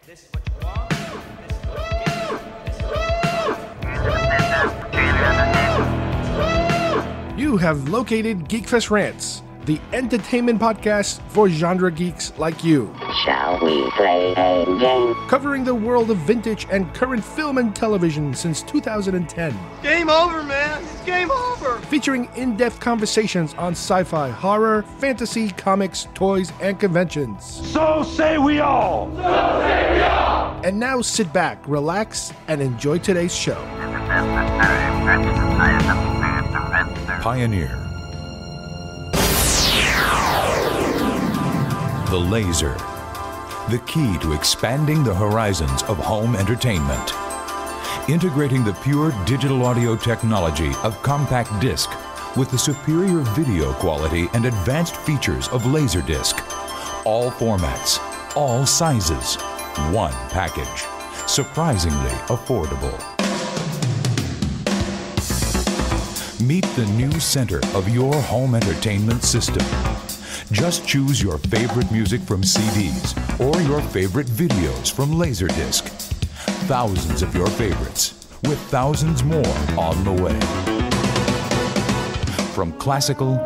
This is what you want. This is what you get. This is what you You have located GeekFest Rants, the entertainment podcast for genre geeks like you. Shall we play a game? Covering the world of vintage and current film and television since 2010. Game over, man. It's game over. Featuring in-depth conversations on sci-fi, horror, fantasy, comics, toys, and conventions. So say we all. So say we all. And now sit back, relax, and enjoy today's show. Pioneer. The laser. The key to expanding the horizons of home entertainment. Integrating the pure digital audio technology of compact disc with the superior video quality and advanced features of Laserdisc. All formats, all sizes, one package. Surprisingly affordable. Meet the new center of your home entertainment system. Just choose your favorite music from CDs or your favorite videos from Laserdisc. Thousands of your favorites, with thousands more on the way. From classical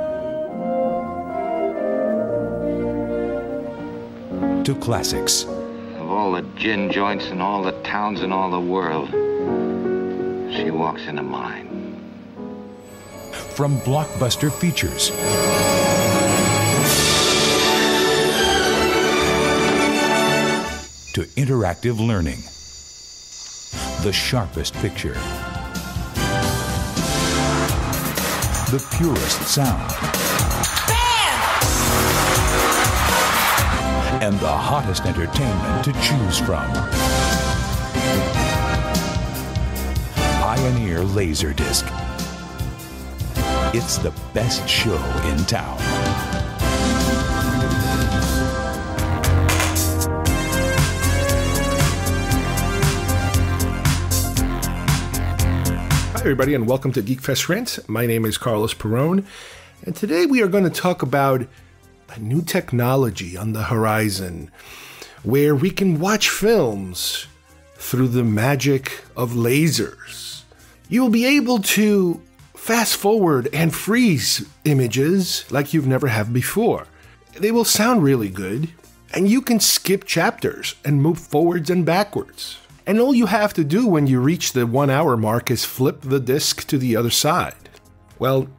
to classics. Of all the gin joints in all the towns in all the world, she walks into mine. From blockbuster features to interactive learning. The sharpest picture. The purest sound. Bam! And the hottest entertainment to choose from. Pioneer Laserdisc. It's the best show in town. Hi everybody and welcome to GeekFest Rants. My name is Carlos Perone, and today we are going to talk about a new technology on the horizon where we can watch films through the magic of lasers. You will be able to fast forward and freeze images like you've never have before. They will sound really good, and you can skip chapters and move forwards and backwards. And all you have to do when you reach the 1 hour mark is flip the disc to the other side. Well,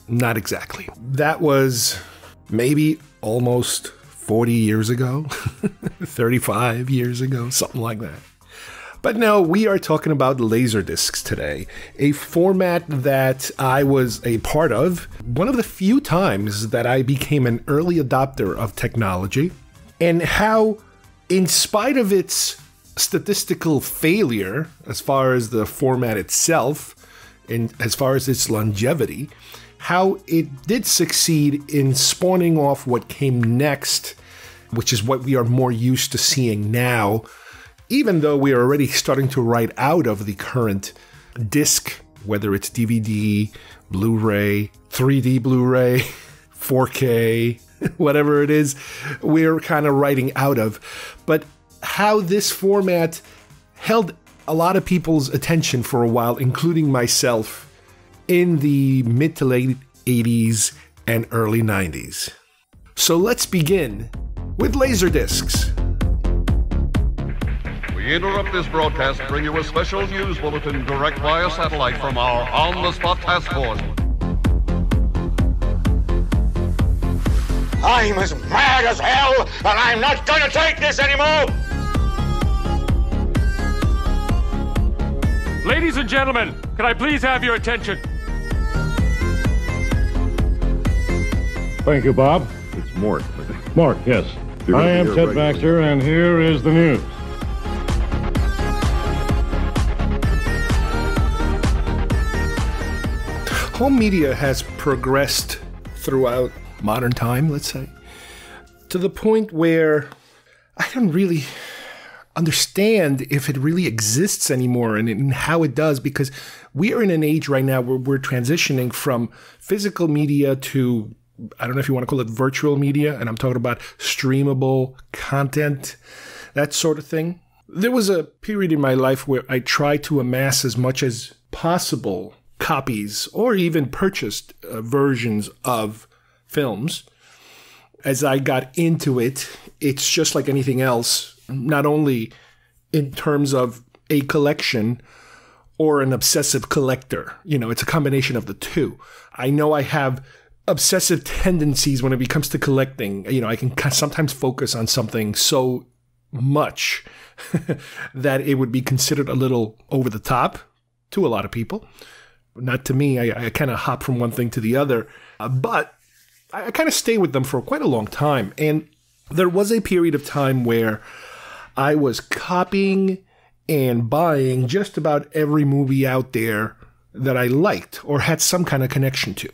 not exactly. That was maybe almost 40 years ago, 35 years ago, something like that. But no, we are talking about Laserdiscs today, a format that I was a part of, one of the few times that I became an early adopter of technology, and how, in spite of its statistical failure as far as the format itself and as far as its longevity, how it did succeed in spawning off what came next, which is what we are more used to seeing now, even though we are already starting to write out of the current disc, whether it's DVD, Blu-ray, 3D Blu-ray, 4K, whatever it is, we're kind of writing out of. But how this format held a lot of people's attention for a while, including myself, in the mid to late 80s and early 90s. So let's begin with Laserdiscs. We interrupt this broadcast to bring you a special news bulletin direct via satellite from our on-the-spot task force. I'm as mad as hell, and I'm not gonna take this anymore! Ladies and gentlemen, can I please have your attention? Thank you, Bob. It's Mort. Mort, yes. I am Ted Baxter, and here is the news. Home media has progressed throughout modern time, let's say, to the point where I don't really understand if it really exists anymore and how it does, because we are in an age right now where we're transitioning from physical media to, I don't know if you want to call it virtual media, and I'm talking about streamable content, that sort of thing. There was a period in my life where I tried to amass as much as possible copies or even purchased versions of films. As I got into it, it's just like anything else, not only in terms of a collection or an obsessive collector. It's a combination of the two. I know I have obsessive tendencies when it comes to collecting. I can sometimes focus on something so much that it would be considered a little over the top to a lot of people. Not to me. I kind of hop from one thing to the other. But I kind of stay with them for quite a long time. And there was a period of time where I was copying and buying just about every movie out there that I liked or had some kind of connection to.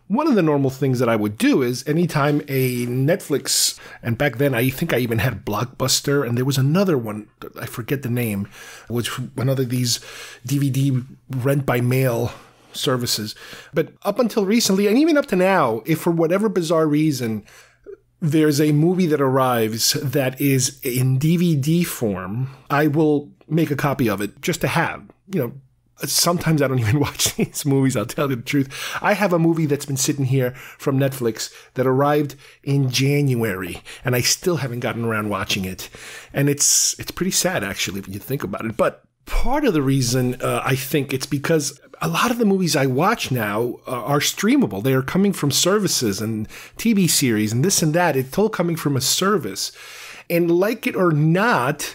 One of the normal things that I would do is anytime a Netflix, and back then I think I even had Blockbuster, and there was another one, I forget the name, which one of these DVD rent by mail services. But up until recently, and even up to now, if for whatever bizarre reason there's a movie that arrives that is in DVD form, I will make a copy of it just to have. Sometimes I don't even watch these movies, I'll tell you the truth. I have a movie that's been sitting here from Netflix that arrived in January, and I still haven't gotten around watching it. And it's pretty sad, actually, when you think about it. But part of the reason I think it's because a lot of the movies I watch now are streamable. They are coming from services and TV series and this and that. It's all coming from a service. And like it or not,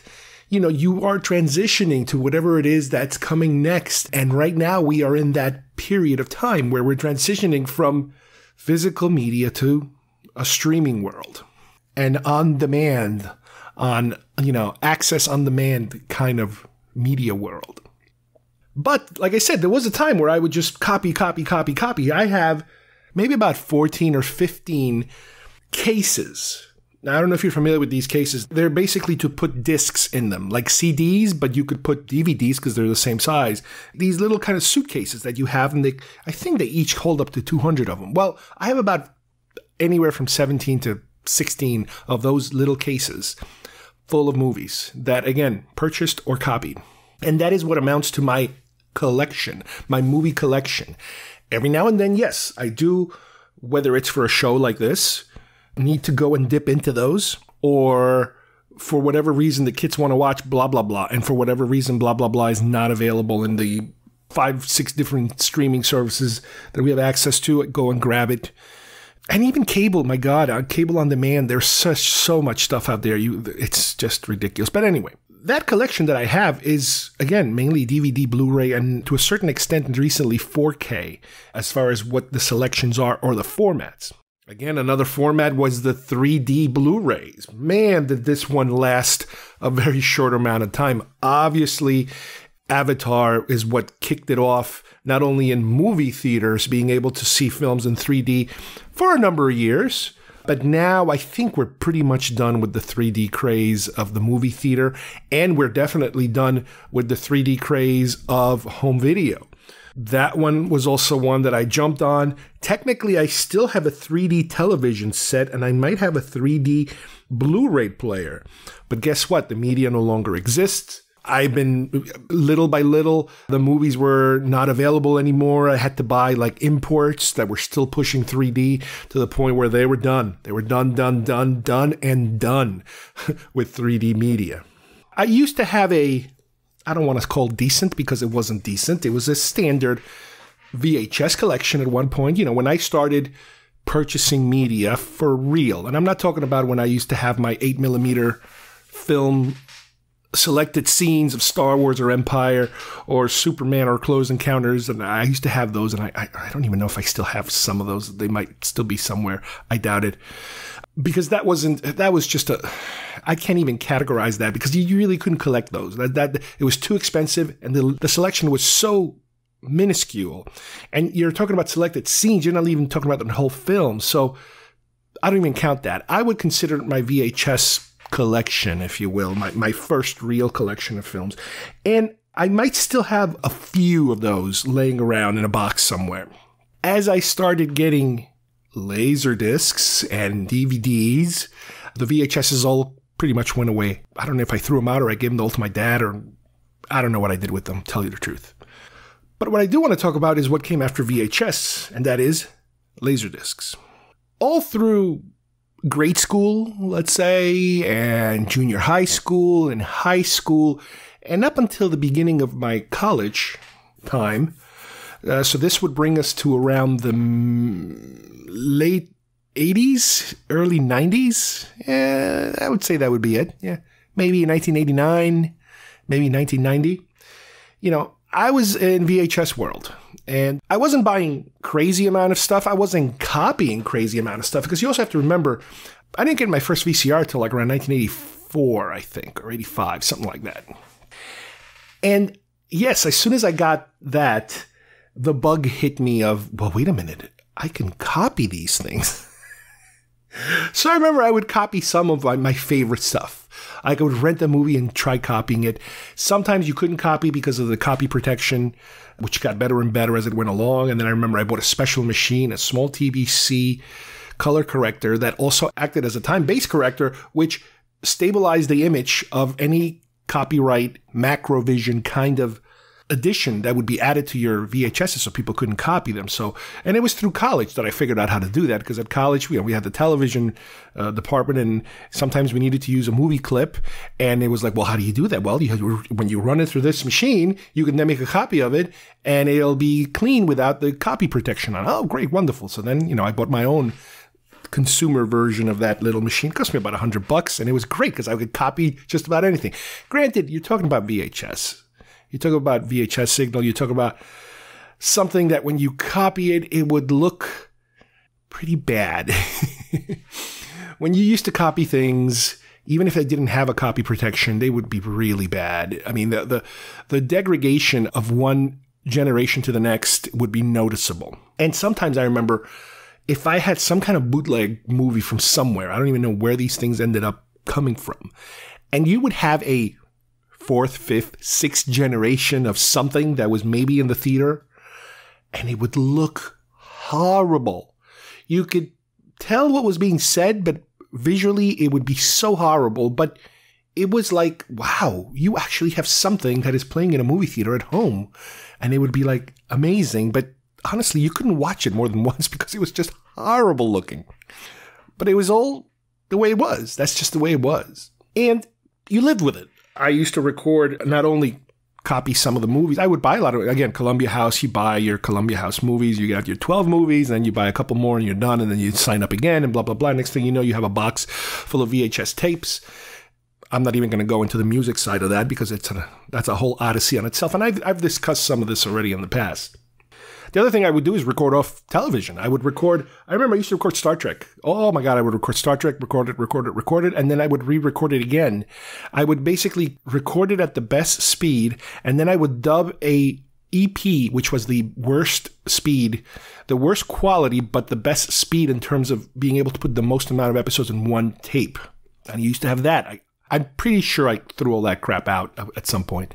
you are transitioning to whatever it is that's coming next. And right now we are in that period of time where we're transitioning from physical media to a streaming world and on demand, access on demand kind of media world. But like I said, there was a time where I would just copy. I have maybe about 14 or 15 cases. Now, I don't know if you're familiar with these cases. They're basically to put discs in them, like CDs, but you could put DVDs because they're the same size. These little kind of suitcases that you have, and I think they each hold up to 200 of them. Well, I have about anywhere from 17 to 16 of those little cases full of movies that, again, purchased or copied. And that is what amounts to my collection, my movie collection. Every now and then, yes, I do, whether it's for a show like this, need to go and dip into those, or for whatever reason the kids want to watch blah, blah, blah, and for whatever reason blah, blah, blah is not available in the 5-6 different streaming services that we have access to, go and grab it. And even cable, my God, cable on demand, there's so much stuff out there. It's just ridiculous. But anyway, that collection that I have is, again, mainly DVD, Blu-ray, and to a certain extent recently 4K as far as what the selections are or the formats. Again, another format was the 3D Blu-rays. Man, did this one last a very short amount of time. Obviously, Avatar is what kicked it off, not only in movie theaters, being able to see films in 3D for a number of years, but now I think we're pretty much done with the 3D craze of the movie theater, and we're definitely done with the 3D craze of home video. That one was also one that I jumped on. Technically, I still have a 3D television set, and I might have a 3D Blu-ray player. But guess what? The media no longer exists. I've been, little by little, the movies were not available anymore. I had to buy like imports that were still pushing 3D to the point where they were done. They were done with 3D media. I used to have I don't want to call it decent because it wasn't decent. It was a standard VHS collection at one point. When I started purchasing media for real, and I'm not talking about when I used to have my 8mm film selected scenes of Star Wars or Empire or Superman or Close Encounters, and I used to have those, and I don't even know if I still have some of those. They might still be somewhere. I doubt it. Because that was just I can't even categorize that because you really couldn't collect those. That it was too expensive, and the selection was so minuscule. And you're talking about selected scenes. You're not even talking about the whole film. So I don't even count that. I would consider my VHS collection, if you will, my first real collection of films. And I might still have a few of those laying around in a box somewhere. As I started getting Laserdiscs and DVDs, the VHSs all pretty much went away. I don't know if I threw them out or I gave them all to my dad, or I don't know what I did with them, tell you the truth. But what I do want to talk about is what came after VHS, and that is Laserdiscs. All through grade school, let's say, and junior high school and high school, and up until the beginning of my college time. So this would bring us to around the late 80s, early 90s. I would say that would be it. Yeah, maybe 1989, maybe 1990. You know, I was in VHS world, and I wasn't buying crazy amount of stuff. I wasn't copying crazy amount of stuff, because you also have to remember, I didn't get my first VCR till like around 1984, I think, or 85, something like that. And yes, as soon as I got that, the bug hit me of, well, wait a minute, I can copy these things. So I remember I would copy some of my favorite stuff. I would rent a movie and try copying it. Sometimes you couldn't copy because of the copy protection, which got better and better as it went along. And then I remember I bought a special machine, a small TBC color corrector that also acted as a time-based corrector, which stabilized the image of any copyright macrovision kind of addition that would be added to your VHSs so people couldn't copy them. So, and it was through college that I figured out how to do that, because at college, we had the television department, and sometimes we needed to use a movie clip, and it was like, well, how do you do that? Well, when you run it through this machine, you can then make a copy of it, and it'll be clean without the copy protection on. Oh, great, wonderful. So then, I bought my own consumer version of that little machine. It cost me about $100, and it was great because I could copy just about anything. Granted, you're talking about VHS. You talk about VHS signal, you talk about something that when you copy it, it would look pretty bad. When you used to copy things, even if they didn't have a copy protection, they would be really bad. I mean, the degradation of one generation to the next would be noticeable. And sometimes I remember, if I had some kind of bootleg movie from somewhere, I don't even know where these things ended up coming from, and you would have a fourth, fifth, sixth generation of something that was maybe in the theater, and it would look horrible. You could tell what was being said, but visually it would be so horrible. But it was like, wow, you actually have something that is playing in a movie theater at home, and it would be like amazing. But honestly, you couldn't watch it more than once because it was just horrible looking. But it was all the way it was. That's just the way it was. And you lived with it. I used to record, not only copy some of the movies, I would buy a lot of, again, Columbia House, you buy your Columbia House movies, you got your 12 movies, then you buy a couple more and you're done, and then you sign up again and blah, blah, blah. Next thing you know, you have a box full of VHS tapes. I'm not even going to go into the music side of that because that's a whole odyssey on itself. And I've discussed some of this already in the past. The other thing I would do is record off television. I remember I used to record Star Trek. Oh my God, I would record Star Trek, record it, and then I would re-record it again. I would basically record it at the best speed, and then I would dub a EP, which was the worst speed, the worst quality, but the best speed in terms of being able to put the most amount of episodes in one tape. And I used to have that. I'm pretty sure I threw all that crap out at some point.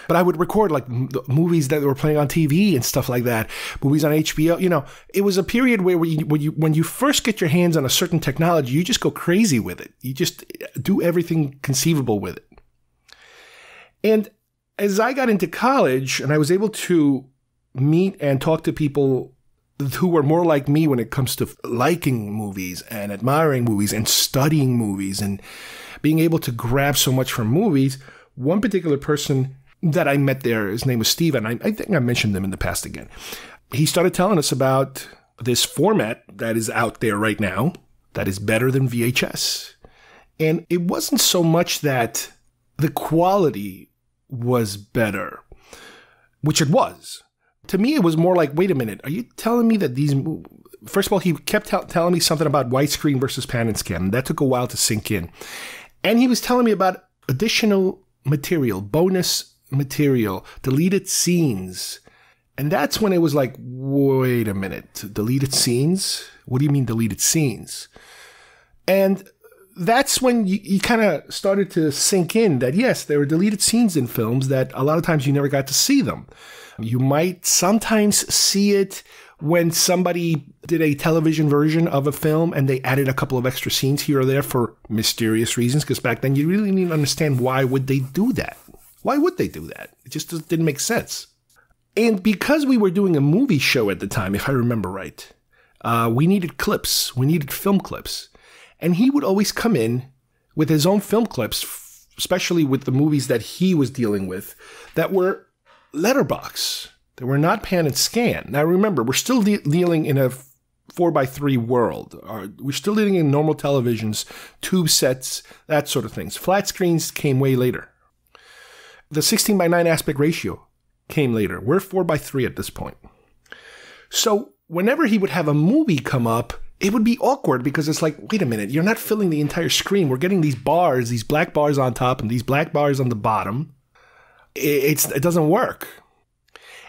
But I would record like the movies that were playing on TV and stuff like that, movies on HBO. It was a period where when you first get your hands on a certain technology, you just go crazy with it. You just do everything conceivable with it. And as I got into college and I was able to meet and talk to people who were more like me when it comes to liking movies and admiring movies and studying movies and being able to grab so much from movies, one particular person that I met there, his name was Steve, and I think I mentioned him in the past again. He started telling us about this format that is out there right now that is better than VHS. And it wasn't so much that the quality was better, which it was. To me, it was more like, wait a minute, are you telling me that these... First of all, he kept telling me something about widescreen versus pan and scan. That took a while to sink in. And he was telling me about additional material, bonus material, deleted scenes. And that's when it was like, wait a minute, deleted scenes? What do you mean deleted scenes? And that's when you kind of started to sink in that, yes, there were deleted scenes in films that a lot of times you never got to see them. You might sometimes see it when somebody did a television version of a film and they added a couple of extra scenes here or there for mysterious reasons, because back then you really didn't understand why would they do that. Why would they do that? It just didn't make sense. And because we were doing a movie show at the time, if I remember right, we needed clips. We needed film clips. And he would always come in with his own film clips, especially with the movies that he was dealing with, that were letterbox. They were not pan and scan. Now remember, we're still dealing in a 4x3 world. We're still dealing in normal televisions, tube sets, that sort of things. Flat screens came way later. The 16:9 aspect ratio came later. We're 4x3 at this point. So whenever he would have a movie come up, it would be awkward because it's like, wait a minute, you're not filling the entire screen. We're getting these bars, these black bars on top and these black bars on the bottom. It doesn't work.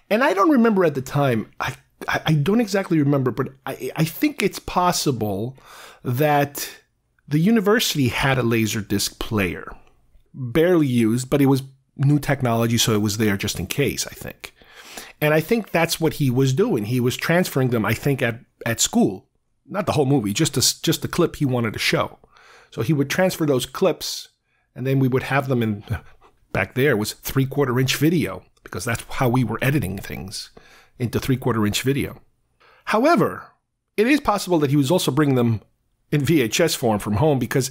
And I don't remember at the time, I don't exactly remember, but I think it's possible that the university had a Laserdisc player. Barely used, but it was new technology, so it was there just in case, I think. And I think that's what he was doing. He was transferring them, I think, at school. Not the whole movie, just the clip he wanted to show. So he would transfer those clips, and then we would have them in, back there was 3/4 inch video, because that's how we were editing things, into 3/4 inch video. However, it is possible that he was also bringing them in VHS form from home, because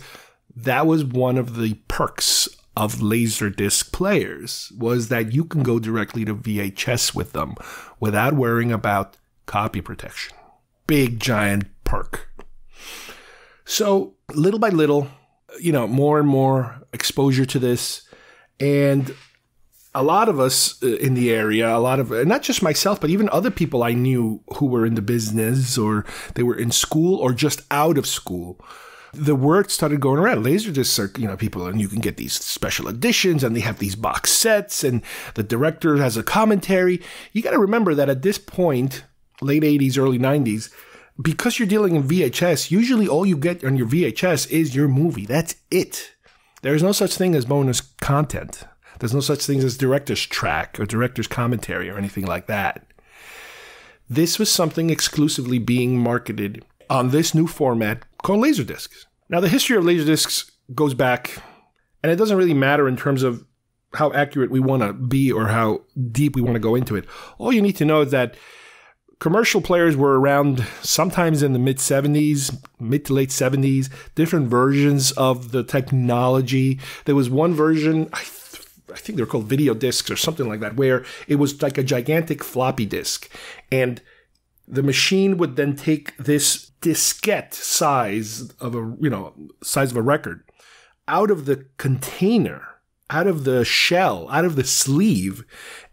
that was one of the perks of Laserdisc players, was that you can go directly to VHS with them without worrying about copy protection. Big, giant perk. So little by little, more and more exposure to this. And a lot of us in the area, not just myself, but even other people I knew who were in the business, or they were in school or just out of school, the word started going around. Laserdiscs are, people, and you can get these special editions, and they have these box sets, and the director has a commentary. You got to remember that at this point, late 80s, early 90s, because you're dealing in VHS, usually all you get on your VHS is your movie. That's it. There's no such thing as bonus content. There's no such thing as director's track or director's commentary or anything like that. This was something exclusively being marketed on this new format called Laserdiscs. Now, the history of Laserdiscs goes back, and it doesn't really matter in terms of how accurate we want to be or how deep we want to go into it. All you need to know is that commercial players were around sometimes in the mid to late 70s, different versions of the technology. There was one version, I think they're called video discs or something like that, where it was like a gigantic floppy disk. And the machine would then take this diskette size of a record out of the container, out of the shell, out of the sleeve,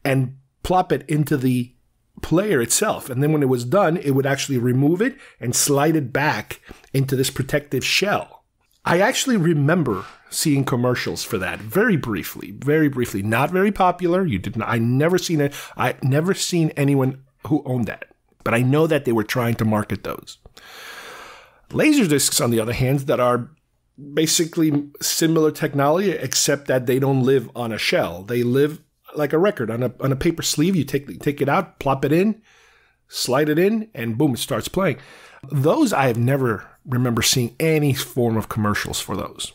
and plop it into the player itself. And then when it was done, it would actually remove it and slide it back into this protective shell. I actually remember seeing commercials for that very briefly, not very popular. I never seen anyone who owned that, but I know that they were trying to market those. Laserdiscs, on the other hand, that are basically similar technology, except that they don't live on a shell. They live like a record on a paper sleeve. You take it out, plop it in, slide it in, and boom, it starts playing. Those I have never remember seeing any form of commercials for those.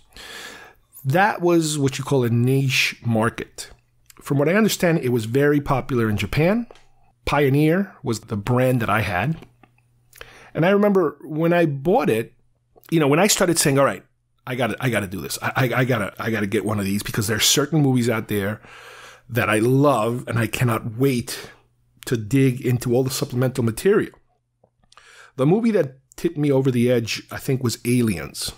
That was what you call a niche market. From what I understand, it was very popular in Japan. Pioneer was the brand that I had. And I remember when I bought it, when I started saying, all right, I got to do this. I got to get one of these, because there's certain movies out there that I love, and I cannot wait to dig into all the supplemental material. The movie that tipped me over the edge, I think, was Aliens.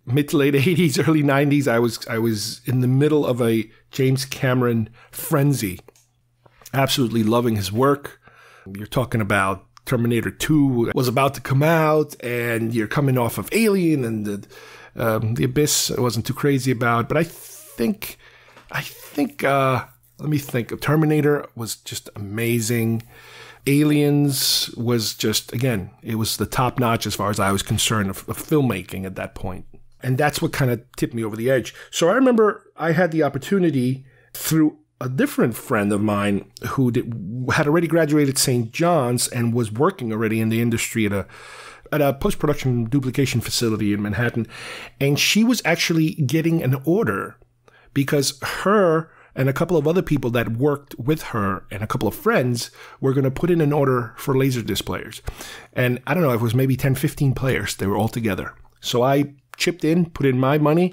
Mid to late 80s, early 90s, I was in the middle of a James Cameron frenzy, absolutely loving his work. You're talking about Terminator 2 was about to come out, and you're coming off of Alien, and the Abyss I wasn't too crazy about, but I think let me think. Terminator was just amazing. Aliens was just, again, it was the top notch as far as I was concerned of filmmaking at that point. And that's what kind of tipped me over the edge. So I remember I had the opportunity through a different friend of mine who had already graduated St. John's and was working already in the industry at a post-production duplication facility in Manhattan. And she was actually getting an order because her and a couple of other people that worked with her and a couple of friends were going to put in an order for Laserdisc players. And I don't know, it was maybe 10, 15 players. They were all together. So I chipped in, put in my money,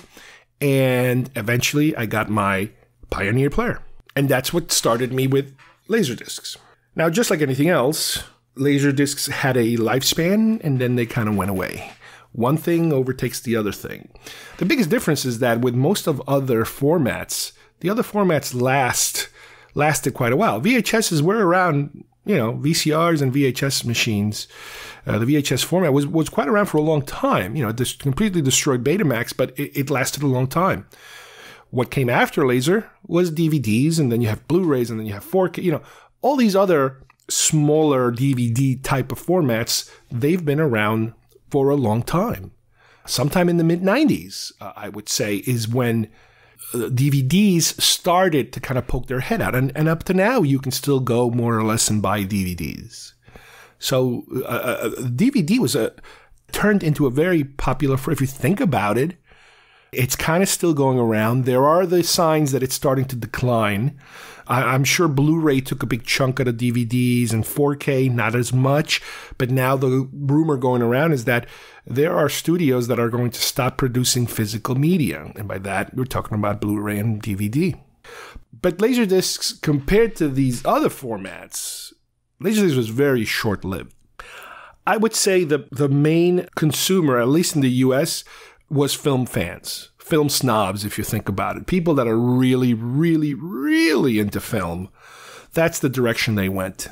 and eventually I got my Pioneer player. And that's what started me with Laserdiscs. Now, just like anything else, Laserdiscs had a lifespan and then they kind of went away. One thing overtakes the other thing. The biggest difference is that with most of other formats, the other formats lasted quite a while. VHSs were around, VCRs and VHS machines. The VHS format was quite around for a long time. This completely destroyed Betamax, but it lasted a long time. What came after laser was DVDs, and then you have Blu-rays, and then you have 4K. All these other smaller DVD type of formats, they've been around for a long time. Sometime in the mid-90s, I would say, is when DVDs started to kind of poke their head out. And up to now, you can still go more or less and buy DVDs. So DVD was turned into a very popular, if you think about it, it's kind of still going around. There are the signs that it's starting to decline. I'm sure Blu-ray took a big chunk out of DVDs and 4K, not as much. But now the rumor going around is that there are studios that are going to stop producing physical media. And by that, we're talking about Blu-ray and DVD. But Laserdiscs, compared to these other formats, Laserdiscs was very short-lived. I would say the main consumer, at least in the US, was film fans, film snobs, if you think about it. People that are really, really, really into film. That's the direction they went.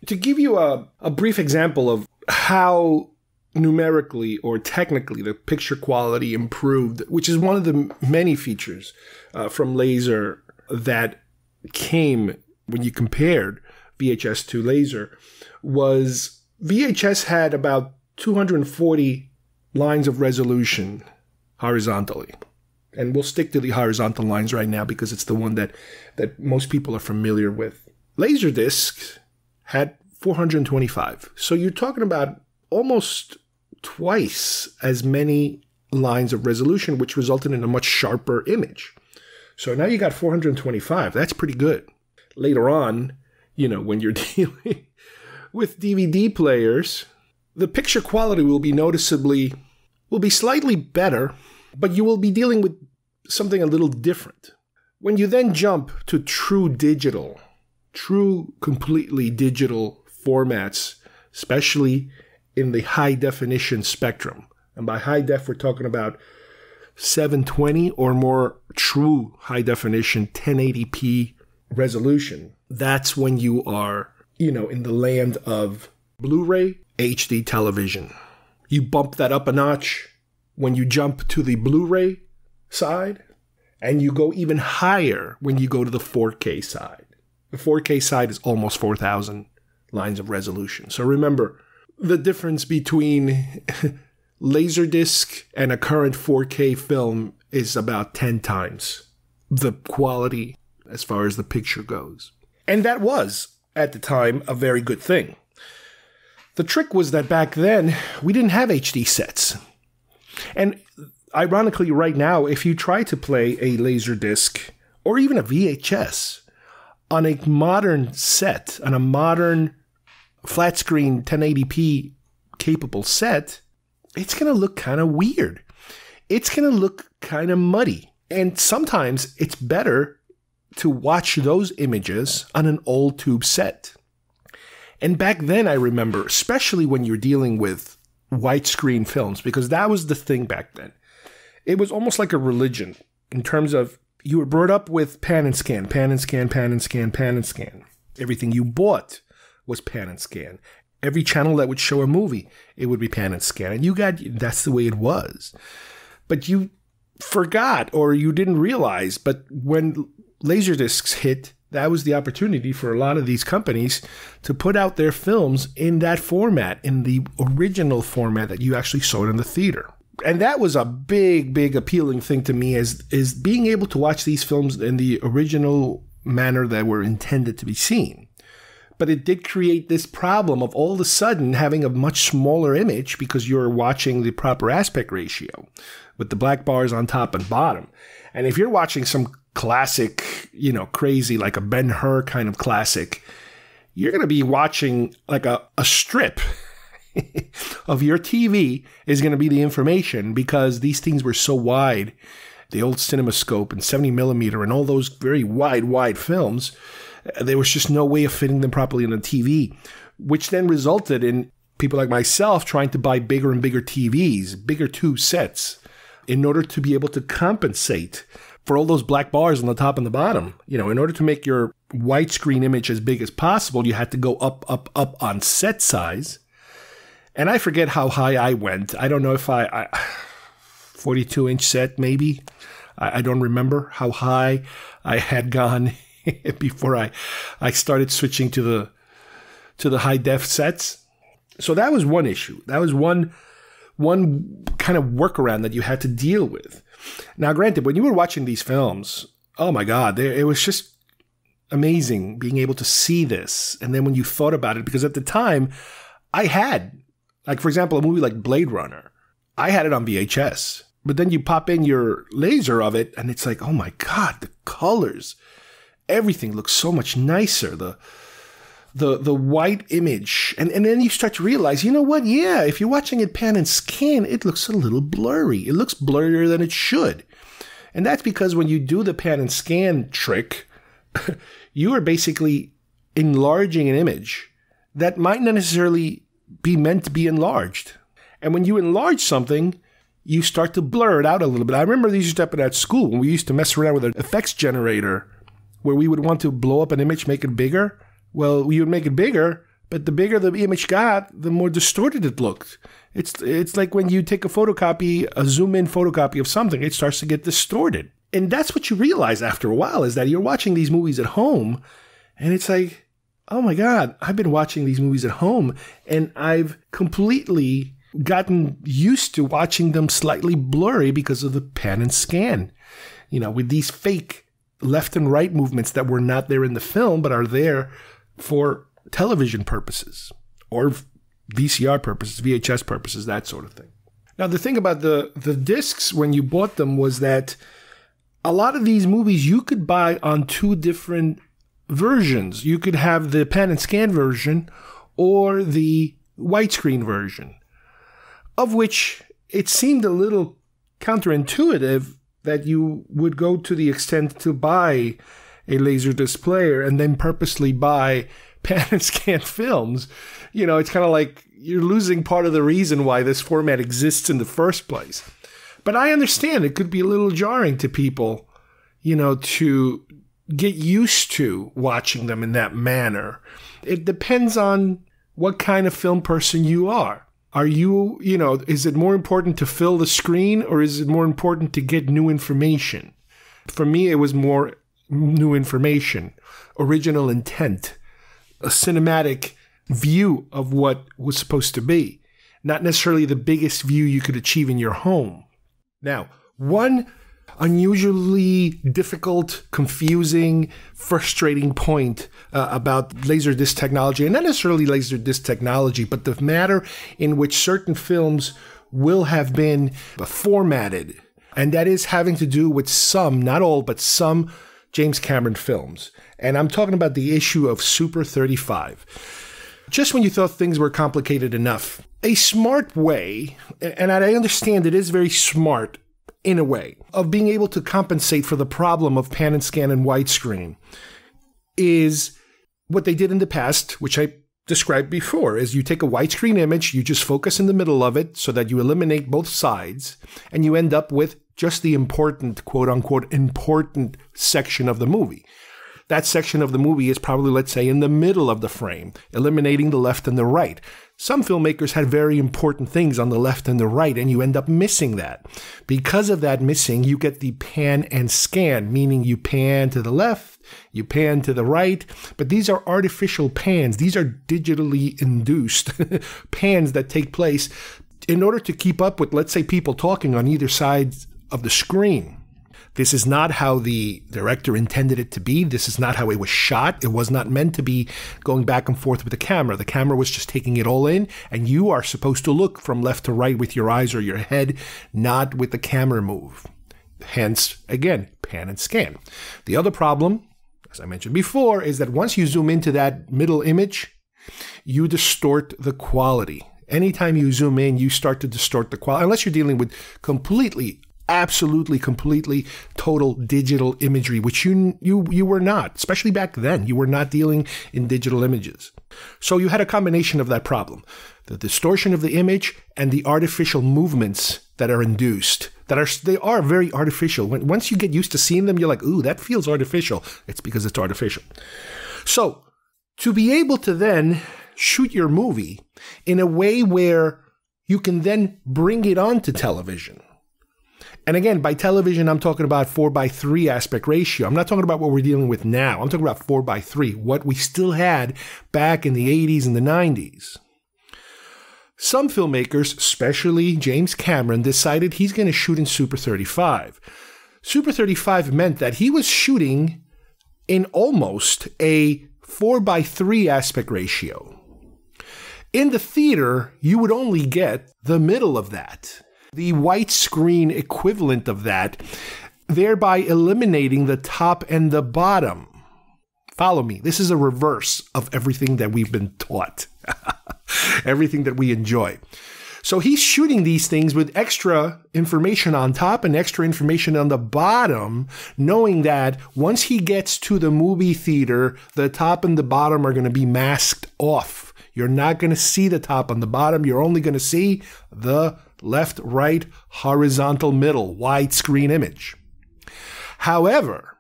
To give you a brief example of how numerically or technically the picture quality improved, which is one of the many features from laser that came when you compared VHS to laser, was VHS had about 240 lines of resolution horizontally. And we'll stick to the horizontal lines right now because it's the one that most people are familiar with. Laserdisc had 425. So you're talking about almost twice as many lines of resolution, which resulted in a much sharper image. So now you got 425. That's pretty good. Later on, when you're dealing with DVD players, the picture quality will be slightly better, but you will be dealing with something a little different. When you then jump to true completely digital formats, especially in the high definition spectrum, and by high def, we're talking about 720 or more true high definition 1080p resolution, that's when you are, in the land of Blu-ray HD television. You bump that up a notch when you jump to the Blu-ray side, and you go even higher when you go to the 4K side. The 4K side is almost 4,000 lines of resolution. So remember, the difference between Laserdisc and a current 4K film is about 10 times the quality as far as the picture goes. And that was, at the time, a very good thing. The trick was that back then, we didn't have HD sets. And ironically, right now, if you try to play a Laserdisc or even a VHS on a modern set, on a modern flat screen 1080p capable set, it's going to look kind of weird. It's going to look kind of muddy. And sometimes it's better to watch those images on an old tube set. And back then, I remember, especially when you're dealing with widescreen films, because that was the thing back then. It was almost like a religion in terms of you were brought up with pan and scan, pan and scan, pan and scan, pan and scan. Everything you bought was pan and scan. Every channel that would show a movie, it would be pan and scan. And that's the way it was. But you forgot or you didn't realize, but when Laserdiscs hit, that was the opportunity for a lot of these companies to put out their films in that format, in the original format that you actually saw it in the theater. And that was a big, big appealing thing to me is being able to watch these films in the original manner that were intended to be seen. But it did create this problem of all of a sudden having a much smaller image because you're watching the proper aspect ratio with the black bars on top and bottom. And if you're watching some classic, crazy, like a Ben-Hur kind of classic, you're going to be watching like a strip of your TV is going to be the information because these things were so wide. The old CinemaScope and 70 millimeter and all those very wide films, there was just no way of fitting them properly on a TV, which then resulted in people like myself trying to buy bigger and bigger TVs, bigger tube sets, in order to be able to compensate for all those black bars on the top and the bottom. In order to make your widescreen image as big as possible, you had to go up on set size. And I forget how high I went. I don't know if I 42-inch set maybe. I don't remember how high I had gone before I started switching to the high def sets. So that was one issue. That was one kind of workaround that you had to deal with. Now, granted, when you were watching these films, oh my God, it was just amazing being able to see this. And then when you thought about it, because at the time I had, like, for example, a movie like Blade Runner, I had it on VHS. But then you pop in your laser of it, and it's like, oh my God, the colors, everything looks so much nicer. The white image, and then you start to realize, you know what? Yeah, if you're watching it pan and scan, it looks a little blurry. It looks blurrier than it should, and that's because when you do the pan and scan trick, you are basically enlarging an image that might not necessarily be meant to be enlarged. And when you enlarge something, you start to blur it out a little bit. I remember these used to happen at school when we used to mess around with an effects generator where we would want to blow up an image, make it bigger. Well, we would make it bigger, but the bigger the image got, the more distorted it looked. It's like when you take a zoom-in photocopy of something, it starts to get distorted. And that's what you realize after a while, is that you're watching these movies at home, and it's like, oh my God, I've been watching these movies at home, and I've completely gotten used to watching them slightly blurry because of the pan and scan, with these fake left and right movements that were not there in the film, but are there for television purposes or VCR purposes, VHS purposes, that sort of thing. Now, the thing about the discs when you bought them was that a lot of these movies you could buy on two different versions. You could have the pan and scan version or the widescreen version, of which it seemed a little counterintuitive that you would go to the extent to buy a Laserdisc player and then purposely buy pan and scan films. It's kind of like you're losing part of the reason why this format exists in the first place. But I understand it could be a little jarring to people, to get used to watching them in that manner. It depends on what kind of film person you are. Are you, is it more important to fill the screen or is it more important to get new information? For me, it was more new information, original intent, a cinematic view of what was supposed to be, not necessarily the biggest view you could achieve in your home. Now, one unusually difficult, confusing, frustrating point about Laserdisc technology, and not necessarily Laserdisc technology, but the manner in which certain films will have been formatted. And that is having to do with some, not all, but some James Cameron films. And I'm talking about the issue of Super 35. Just when you thought things were complicated enough, a smart way, and I understand it is very smart, in a way, of being able to compensate for the problem of pan and scan and widescreen is what they did in the past, which I described before, is you take a widescreen image, you just focus in the middle of it so that you eliminate both sides, and you end up with just the important, quote-unquote, important section of the movie. That section of the movie is probably, let's say, in the middle of the frame, eliminating the left and the right. Some filmmakers had very important things on the left and the right, and you end up missing that. Because of that missing, you get the pan and scan, meaning you pan to the left, you pan to the right, but these are artificial pans. These are digitally induced pans that take place in order to keep up with, let's say, people talking on either side of the screen. This is not how the director intended it to be. This is not how it was shot. It was not meant to be going back and forth with the camera. The camera was just taking it all in, and you are supposed to look from left to right with your eyes or your head, not with the camera move. Hence, again, pan and scan. The other problem, as I mentioned before, is that once you zoom into that middle image, you distort the quality. Anytime you zoom in, you start to distort the quality, unless you're dealing with absolutely, completely total digital imagery, which you were not, especially back then. You were not dealing in digital images. So you had a combination of that problem, the distortion of the image and the artificial movements that are induced. They are very artificial. Once you get used to seeing them, you're like, ooh, that feels artificial. It's because it's artificial. So to be able to then shoot your movie in a way where you can then bring it onto television. And again, by television, I'm talking about 4:3 aspect ratio. I'm not talking about what we're dealing with now. I'm talking about 4:3, what we still had back in the 80s and the 90s. Some filmmakers, especially James Cameron, decided he's going to shoot in Super 35. Super 35 meant that he was shooting in almost a 4:3 aspect ratio. In the theater, you would only get the middle of that, the widescreen equivalent of that, thereby eliminating the top and the bottom. Follow me. This is a reverse of everything that we've been taught, everything that we enjoy. So he's shooting these things with extra information on top and extra information on the bottom, knowing that once he gets to the movie theater, the top and the bottom are going to be masked off. You're not going to see the top and the bottom. You're only going to see the left, right, horizontal, middle, widescreen image. However,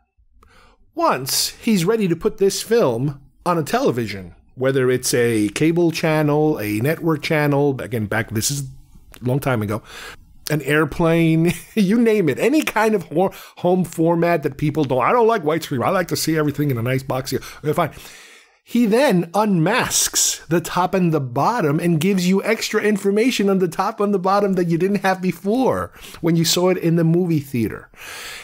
once he's ready to put this film on a television, whether it's a cable channel, a network channel, again, this is a long time ago, an airplane, you name it, any kind of home format that people don't, I don't like widescreen, I like to see everything in a nice box here. Okay, fine. He then unmasks the top and the bottom and gives you extra information on the top and the bottom that you didn't have before when you saw it in the movie theater.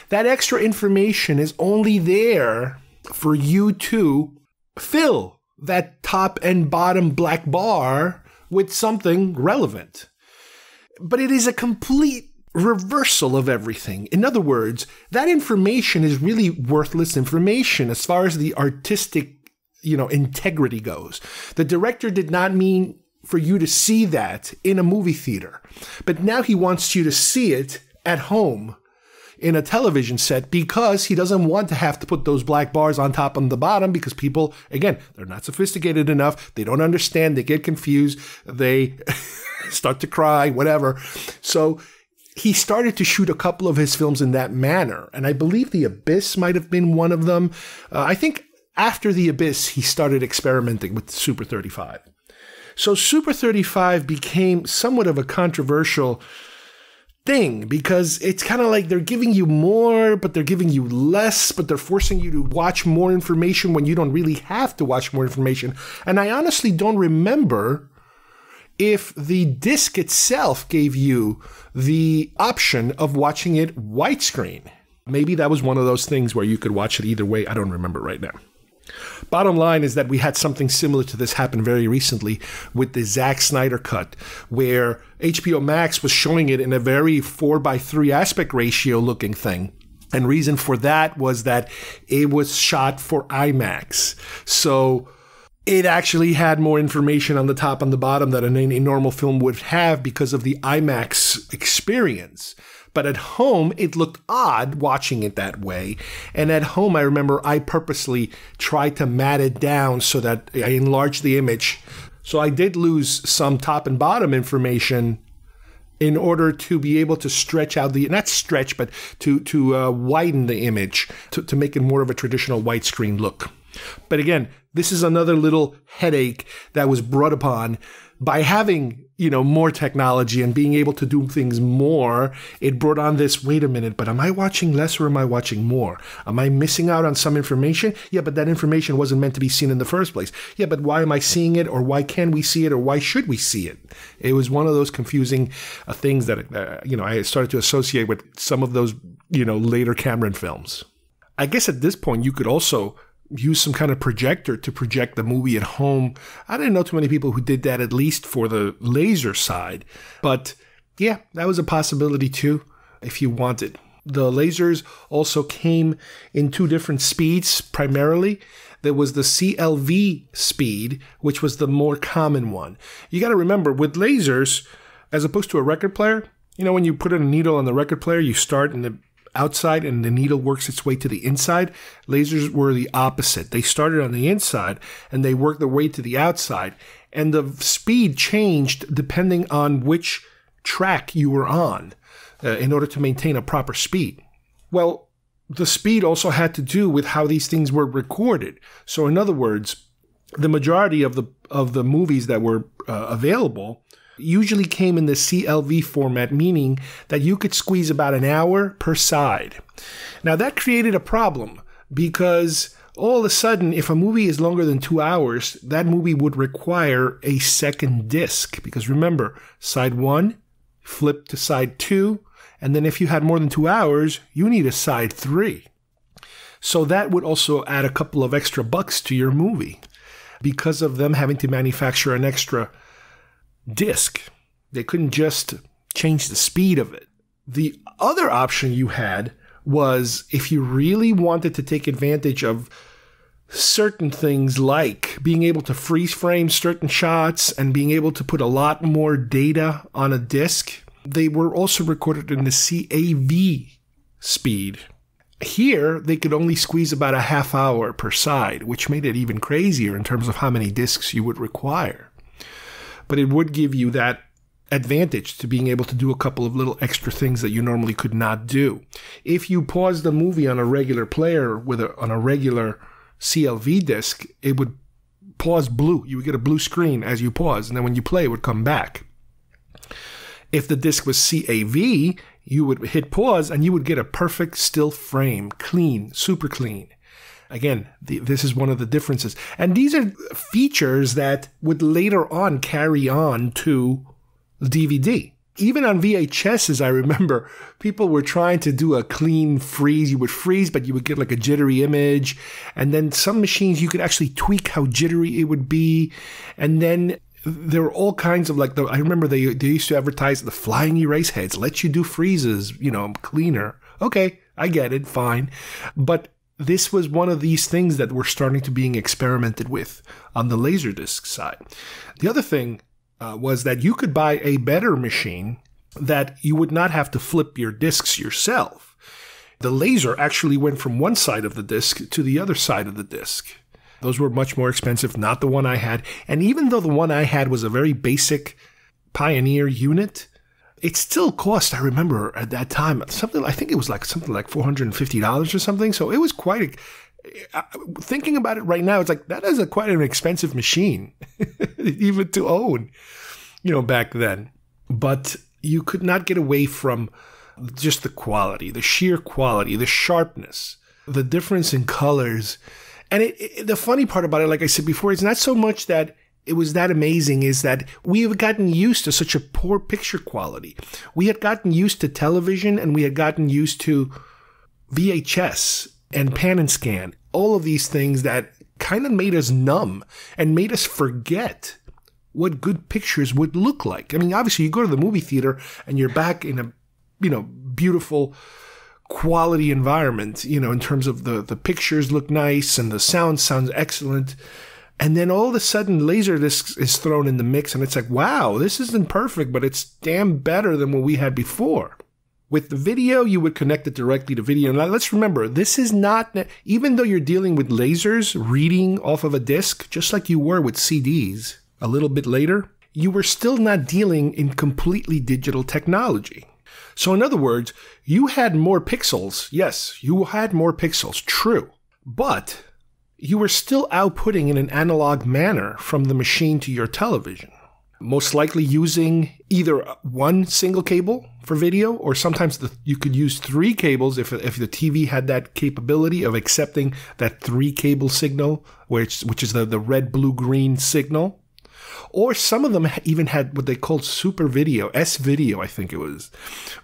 That extra information is only there for you to fill that top and bottom black bar with something relevant. But it is a complete reversal of everything. In other words, that information is really worthless information as far as the artistic integrity goes. The director did not mean for you to see that in a movie theater, but now he wants you to see it at home in a television set because he doesn't want to have to put those black bars on top and the bottom because people, again, they're not sophisticated enough. They don't understand. They get confused. They start to cry, whatever. So he started to shoot a couple of his films in that manner. And I believe The Abyss might have been one of them. I think after The Abyss, he started experimenting with Super 35. So Super 35 became somewhat of a controversial thing because it's kind of like they're giving you more, but they're giving you less, but they're forcing you to watch more information when you don't really have to watch more information. And I honestly don't remember if the disc itself gave you the option of watching it widescreen. Maybe that was one of those things where you could watch it either way. I don't remember right now. Bottom line is that we had something similar to this happen very recently with the Zack Snyder cut, where HBO Max was showing it in a very 4:3 aspect ratio looking thing. And reason for that was that it was shot for IMAX. So it actually had more information on the top and the bottom than a normal film would have because of the IMAX experience. But at home, it looked odd watching it that way. And at home, I remember I purposely tried to mat it down so that I enlarged the image. So I did lose some top and bottom information in order to be able to stretch out not stretch, but to widen the image to make it more of a traditional widescreen look. But again, this is another little headache that was brought upon by having, more technology and being able to do things more. It brought on this, wait a minute, but am I watching less or am I watching more? Am I missing out on some information? Yeah, but that information wasn't meant to be seen in the first place. Yeah, but why am I seeing it, or why can we see it, or why should we see it? It was one of those confusing things that, I started to associate with some of those later Cameron films. I guess at this point you could also use some kind of projector to project the movie at home. I didn't know too many people who did that, at least for the laser side. But yeah, that was a possibility too, if you wanted. The lasers also came in two different speeds, primarily. There was the CLV speed, which was the more common one. You got to remember, with lasers, as opposed to a record player, when you put in a needle on the record player, you start in the outside and the needle works its way to the inside. Lasers were the opposite. They started on the inside and they worked their way to the outside. And the speed changed depending on which track you were on in order to maintain a proper speed. Well, the speed also had to do with how these things were recorded. So in other words, the majority of the movies that were available usually came in the CLV format, meaning that you could squeeze about an hour per side. Now that created a problem because all of a sudden, if a movie is longer than 2 hours, that movie would require a second disc. Because remember, side 1, flip to side 2, and then if you had more than 2 hours, you need a side 3. So that would also add a couple of extra bucks to your movie because of them having to manufacture an extra disc. They couldn't just change the speed of it. The other option you had was if you really wanted to take advantage of certain things like being able to freeze frame certain shots and being able to put a lot more data on a disc, they were also recorded in the CAV speed. Here, they could only squeeze about a half hour per side, which made it even crazier in terms of how many discs you would require. But it would give you that advantage to being able to do a couple of little extra things that you normally could not do. If you pause the movie on a regular player on a regular CLV disc, it would pause blue. You would get a blue screen as you pause, and then when you play, it would come back. If the disc was CAV, you would hit pause, and you would get a perfect still frame, clean, super clean. Again, this is one of the differences. And these are features that would later on carry on to DVD. Even on VHSs, I remember people were trying to do a clean freeze. You would freeze, but you would get like a jittery image. And then some machines, you could actually tweak how jittery it would be. And then there were all kinds of I remember they used to advertise the flying erase heads, let you do freezes, cleaner. Okay, I get it, fine. But this was one of these things that were starting to being experimented with on the Laserdisc side. The other thing was that you could buy a better machine that you would not have to flip your discs yourself. The laser actually went from one side of the disc to the other side of the disc. Those were much more expensive, not the one I had. And even though the one I had was a very basic Pioneer unit, it still cost, I remember at that time, I think it was something like $450 or something. So it was thinking about it right now, it's like, that is quite an expensive machine, even to own, back then. But you could not get away from just the quality, the sheer quality, the sharpness, the difference in colors. And the funny part about it, like I said before, it's not so much that it was that amazing, is that we have gotten used to such a poor picture quality. We had gotten used to television, and we had gotten used to VHS and pan and scan, all of these things that kind of made us numb and made us forget what good pictures would look like. I mean, obviously, you go to the movie theater and you're back in a beautiful quality environment, in terms of the pictures look nice and the sound sounds excellent. And then all of a sudden, Laserdisc is thrown in the mix, and it's like, wow, this isn't perfect, but it's damn better than what we had before. With the video, you would connect it directly to video. Now, let's remember, this is not, even though you're dealing with lasers reading off of a disc, just like you were with CDs a little bit later, you were still not dealing in completely digital technology. So in other words, you had more pixels. Yes, you had more pixels, true. But you were still outputting in an analog manner from the machine to your television. Most likely using either one single cable for video, or sometimes you could use 3 cables if the TV had that capability of accepting that 3 cable signal, which is the red, blue, green signal. Or some of them even had what they called super video, S-video, I think it was,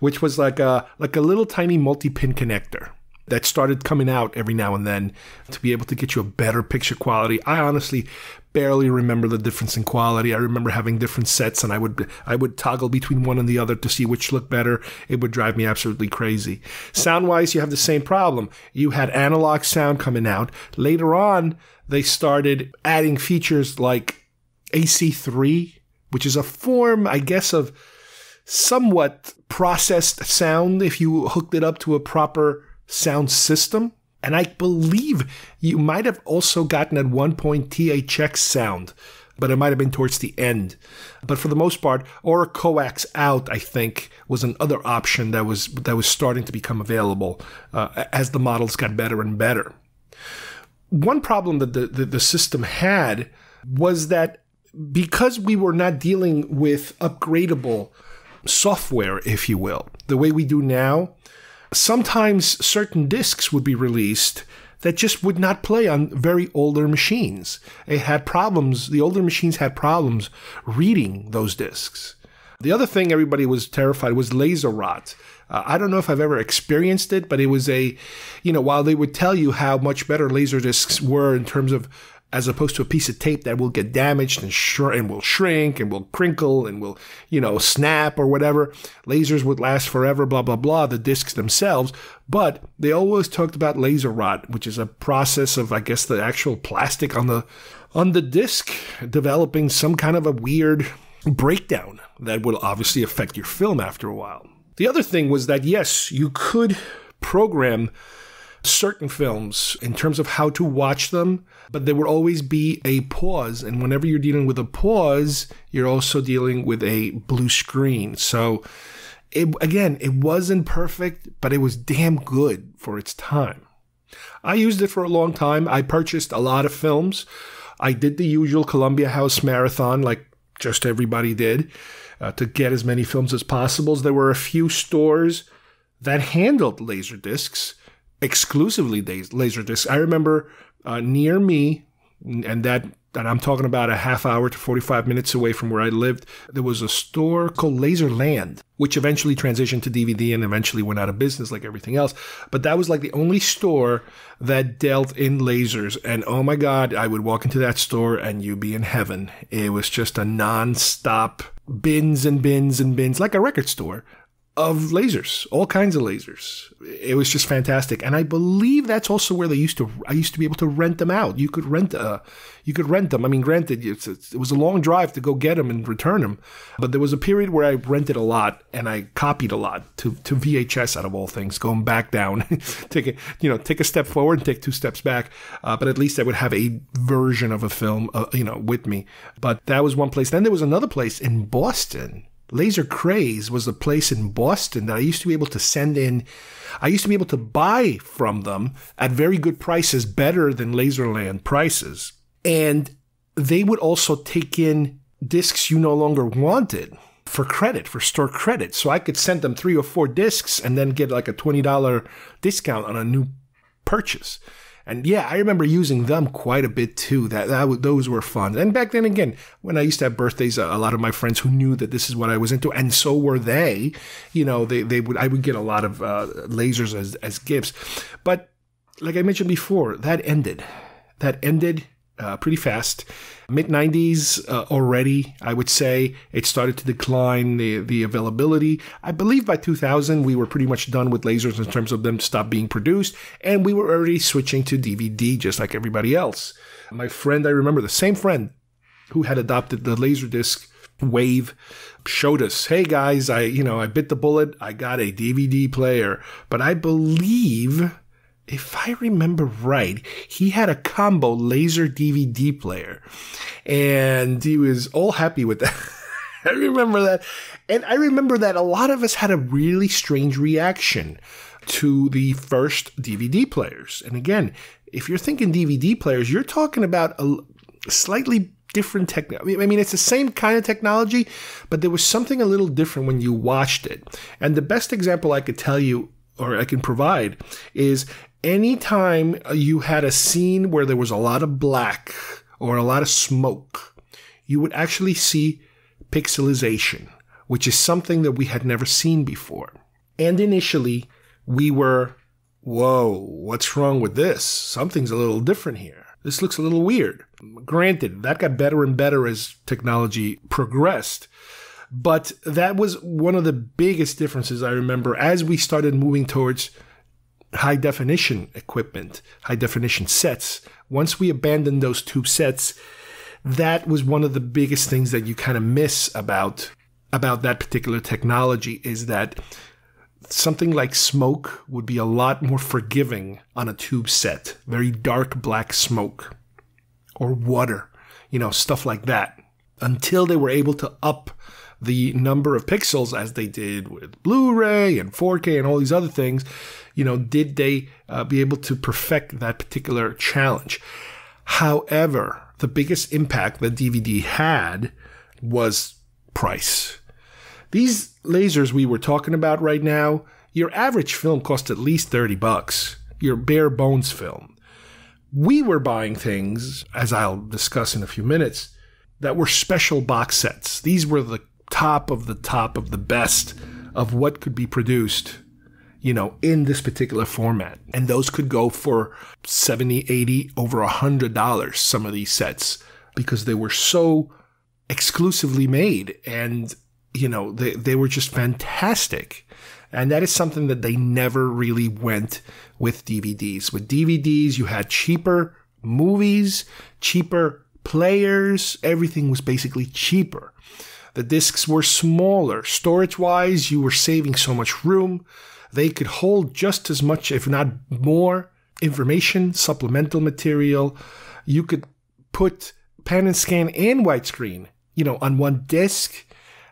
which was like a little tiny multi-pin connector that started coming out every now and then to be able to get you a better picture quality. I honestly barely remember the difference in quality. I remember having different sets, and I would toggle between one and the other to see which looked better. It would drive me absolutely crazy. Sound-wise, you have the same problem. You had analog sound coming out. Later on, they started adding features like AC3, which is a form, I guess, of somewhat processed sound if you hooked it up to a proper sound system. And I believe you might have also gotten at one point THX sound, but it might have been towards the end. But for the most part, or a coax out, I think, was another option that was starting to become available as the models got better and better. One problem that the system had was that because we were not dealing with upgradable software, if you will, the way we do now, sometimes certain discs would be released that just would not play on very older machines. It had problems. The older machines had problems reading those discs. The other thing everybody was terrified was laser rot. I don't know if I've ever experienced it, but it was while they would tell you how much better laser discs were in terms of, as opposed to a piece of tape that will get damaged and will shrink and will crinkle and will, snap or whatever. Lasers would last forever, blah, blah, blah, the discs themselves. But they always talked about laser rot, which is a process of, I guess, the actual plastic on the disc developing some kind of a weird breakdown that will obviously affect your film after a while. The other thing was that, yes, you could program certain films in terms of how to watch them, but there would always be a pause. And whenever you're dealing with a pause, you're also dealing with a blue screen. So it wasn't perfect, but it was damn good for its time. I used it for a long time. I purchased a lot of films. I did the usual Columbia House marathon, like just everybody did, to get as many films as possible. There were a few stores that handled Laserdiscs, exclusively Laserdiscs. I remember near me, and that I'm talking about a half hour to 45 minutes away from where I lived, there was a store called Laserland, which eventually transitioned to DVD and eventually went out of business like everything else. But that was like the only store that dealt in lasers. And oh my God, I would walk into that store and you'd be in heaven. It was just a non-stop bins and bins and bins, like a record store, of lasers, all kinds of lasers. It was just fantastic. And I believe that's also where I used to be able to rent them out. You could rent them. I mean, granted, it was a long drive to go get them and return them. But there was a period where I rented a lot and I copied a lot to VHS, out of all things, going back down, take a step forward and take two steps back. But at least I would have a version of a film, with me. But that was one place. Then there was another place in Boston. Laser Craze was a place in Boston that I used to be able to send in. I used to be able to buy from them at very good prices, better than Laserland prices. And they would also take in discs you no longer wanted for credit, for store credit. So I could send them 3 or 4 discs and then get like a $20 discount on a new purchase. And yeah, I remember using them quite a bit too. Those were fun. And back then, again, when I used to have birthdays, a lot of my friends who knew that this is what I was into, and so were they. I would get a lot of lasers as gifts. But like I mentioned before, that ended pretty fast. Mid-90s already, I would say, it started to decline the availability. I believe by 2000, we were pretty much done with lasers in terms of them stop being produced, and we were already switching to DVD just like everybody else. My friend, I remember the same friend who had adopted the Laserdisc wave, showed us, hey guys, I bit the bullet, I got a DVD player, but I believe, if I remember right, he had a combo laser DVD player, and he was all happy with that. I remember that. And I remember that a lot of us had a really strange reaction to the first DVD players. And again, if you're thinking DVD players, you're talking about a slightly different technology. I mean, it's the same kind of technology, but there was something a little different when you watched it. And the best example I could tell you, or I can provide, is anytime you had a scene where there was a lot of black or a lot of smoke, you would actually see pixelization, which is something that we had never seen before. And initially, we were, whoa, what's wrong with this? Something's a little different here. This looks a little weird. Granted, that got better and better as technology progressed. But that was one of the biggest differences I remember as we started moving towards high definition equipment, high definition sets. Once we abandoned those tube sets, that was one of the biggest things that you kind of miss about that particular technology, is that something like smoke would be a lot more forgiving on a tube set. Very dark black smoke or water, stuff like that. Until they were able to up the number of pixels as they did with Blu-ray and 4K and all these other things, did they be able to perfect that particular challenge. However, the biggest impact that DVD had was price. These lasers we were talking about right now, your average film cost at least $30, your bare bones film. We were buying things, as I'll discuss in a few minutes, that were special box sets. These were the top of the best of what could be produced, in this particular format. And those could go for $70, $80, over $100, some of these sets, because they were so exclusively made. And they were just fantastic. And that is something that they never really went with DVDs. With DVDs, you had cheaper movies, cheaper players. Everything was basically cheaper. The discs were smaller. Storage-wise, you were saving so much room. They could hold just as much, if not more, information, supplemental material. You could put pan and scan and widescreen, on one disc.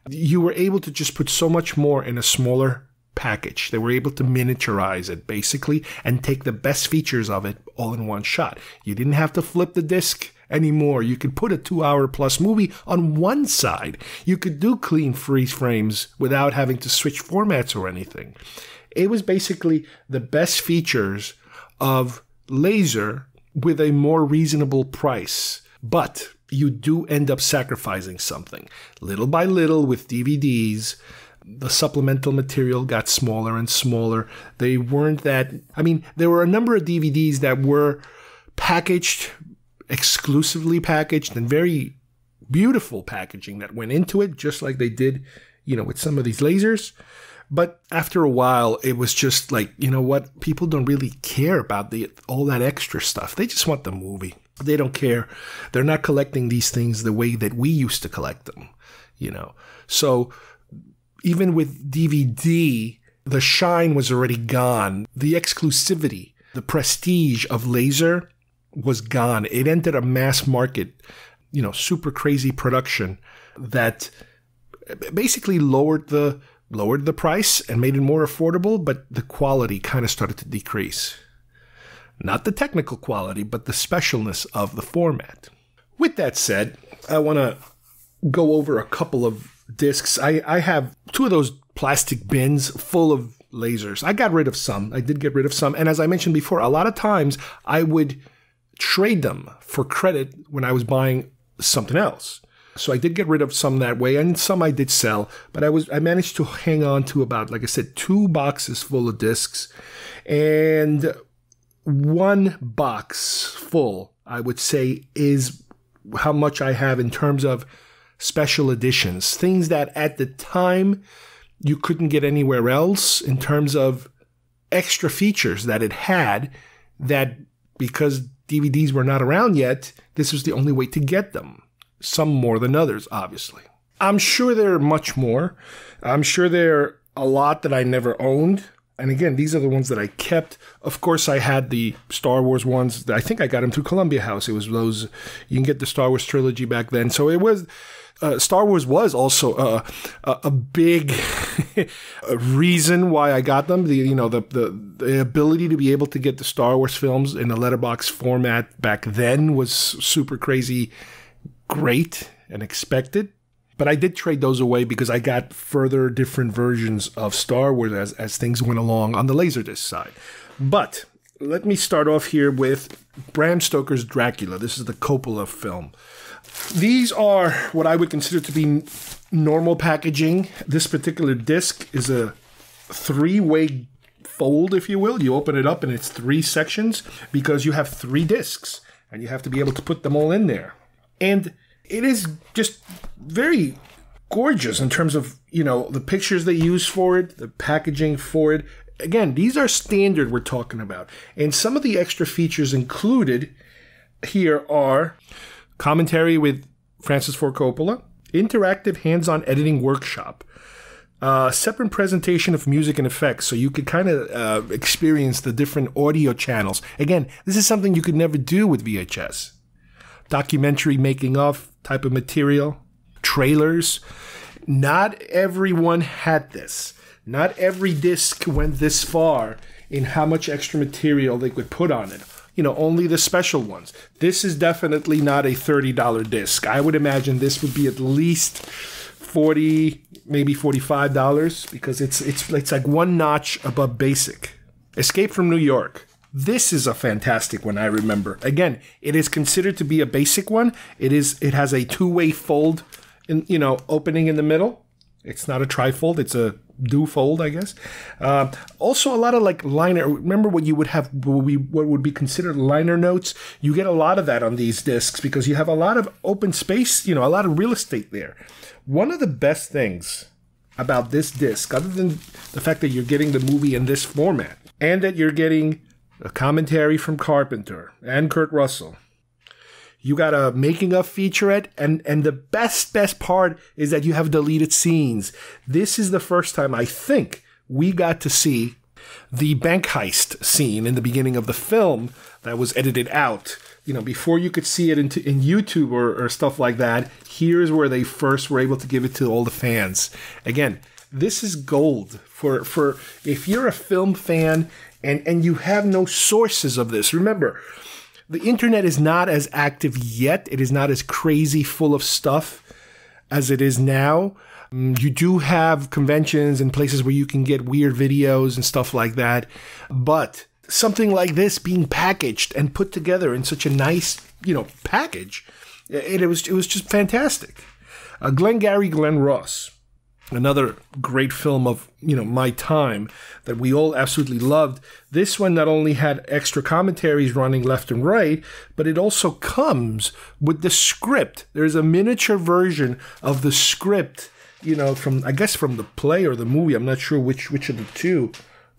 You were able to just put so much more in a smaller package. They were able to miniaturize it, basically, and take the best features of it all in one shot. You didn't have to flip the disc anymore. You could put a 2-hour-plus movie on one side. You could do clean freeze frames without having to switch formats or anything. It was basically the best features of laser with a more reasonable price. But you do end up sacrificing something. Little by little with DVDs, the supplemental material got smaller and smaller. They weren't that... there were a number of DVDs that were packaged, exclusively packaged, and very beautiful packaging that went into it, just like they did, with some of these lasers. But after a while, it was just like, what? People don't really care about all that extra stuff. They just want the movie. They don't care. They're not collecting these things the way that we used to collect them, So even with DVD, the shine was already gone. The exclusivity, the prestige of laser was gone. It entered a mass market, super crazy production that basically lowered the price and made it more affordable, but the quality kind of started to decrease. Not the technical quality, but the specialness of the format. With that said, I want to go over a couple of discs. I have 2 of those plastic bins full of lasers. I got rid of some. I did get rid of some. And as I mentioned before, a lot of times I would trade them for credit when I was buying something else. So I did get rid of some that way, and some I did sell. But I managed to hang on to about, like I said, 2 boxes full of discs. And 1 box full, I would say, is how much I have in terms of special editions. Things that at the time you couldn't get anywhere else in terms of extra features that it had, that because DVDs were not around yet, this was the only way to get them. Some more than others, obviously. I'm sure there are much more. I'm sure there are a lot that I never owned. And again, these are the ones that I kept. Of course, I had the Star Wars ones. I think I got them through Columbia House. It was those, you can get the Star Wars trilogy back then. So it was, Star Wars was also a big reason why I got them. The ability to be able to get the Star Wars films in a letterbox format back then was super crazy great and expected. But I did trade those away because I got further different versions of Star Wars as things went along on the Laserdisc side. But let me start off here with Bram Stoker's Dracula. This is the Coppola film. These are what I would consider to be normal packaging. This particular disc is a 3-way fold, if you will. You open it up and it's 3 sections because you have 3 discs and you have to be able to put them all in there. And it is just very gorgeous in terms of, the pictures they use for it, the packaging for it. Again, these are standard we're talking about. And some of the extra features included here are commentary with Francis Ford Coppola, interactive hands-on editing workshop, separate presentation of music and effects, so you could kind of experience the different audio channels. Again, this is something you could never do with VHS. Documentary making of type of material, trailers. Not everyone had this. Not every disc went this far in how much extra material they could put on it. Only the special ones. This is definitely not a $30 disc. I would imagine this would be at least $40, maybe $45, because it's like one notch above basic. Escape from New York. This is a fantastic one, I remember. Again, it is considered to be a basic one. It has a 2-way fold, opening in the middle. It's not a trifold. It's a do-fold, I guess. Also, a lot of liner. Remember what you would have, what would be considered liner notes? You get a lot of that on these discs because you have a lot of open space, a lot of real estate there. One of the best things about this disc, other than the fact that you're getting the movie in this format, and that you're getting a commentary from Carpenter and Kurt Russell, you got a making of featurette, and the best part is that you have deleted scenes. This is the first time I think we got to see the bank heist scene in the beginning of the film that was edited out. Before you could see it in YouTube or stuff like that, here's where they first were able to give it to all the fans. Again, this is gold for if you're a film fan and you have no sources of this. Remember, the internet is not as active yet. It is not as crazy full of stuff as it is now. You do have conventions and places where you can get weird videos and stuff like that. But something like this being packaged and put together in such a nice, package, it was just fantastic. Glengarry Glen Ross, another great film of, my time that we all absolutely loved. This one not only had extra commentaries running left and right, but it also comes with the script. There's a miniature version of the script, from the play or the movie. I'm not sure which of the two.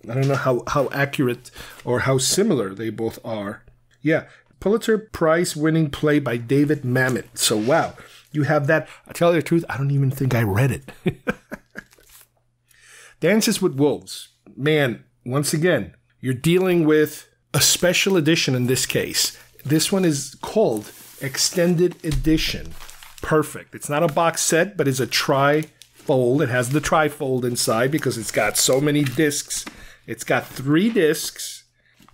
I don't know how accurate or how similar they both are. Yeah, Pulitzer Prize winning play by David Mamet. So wow, you have that. I'll tell you the truth, I don't even think I read it. Dances with Wolves. Man, once again, you're dealing with a special edition in this case. This one is called Extended Edition. Perfect. It's not a box set, but it's a tri-fold. It has the tri-fold inside because it's got so many discs. It's got 3 discs,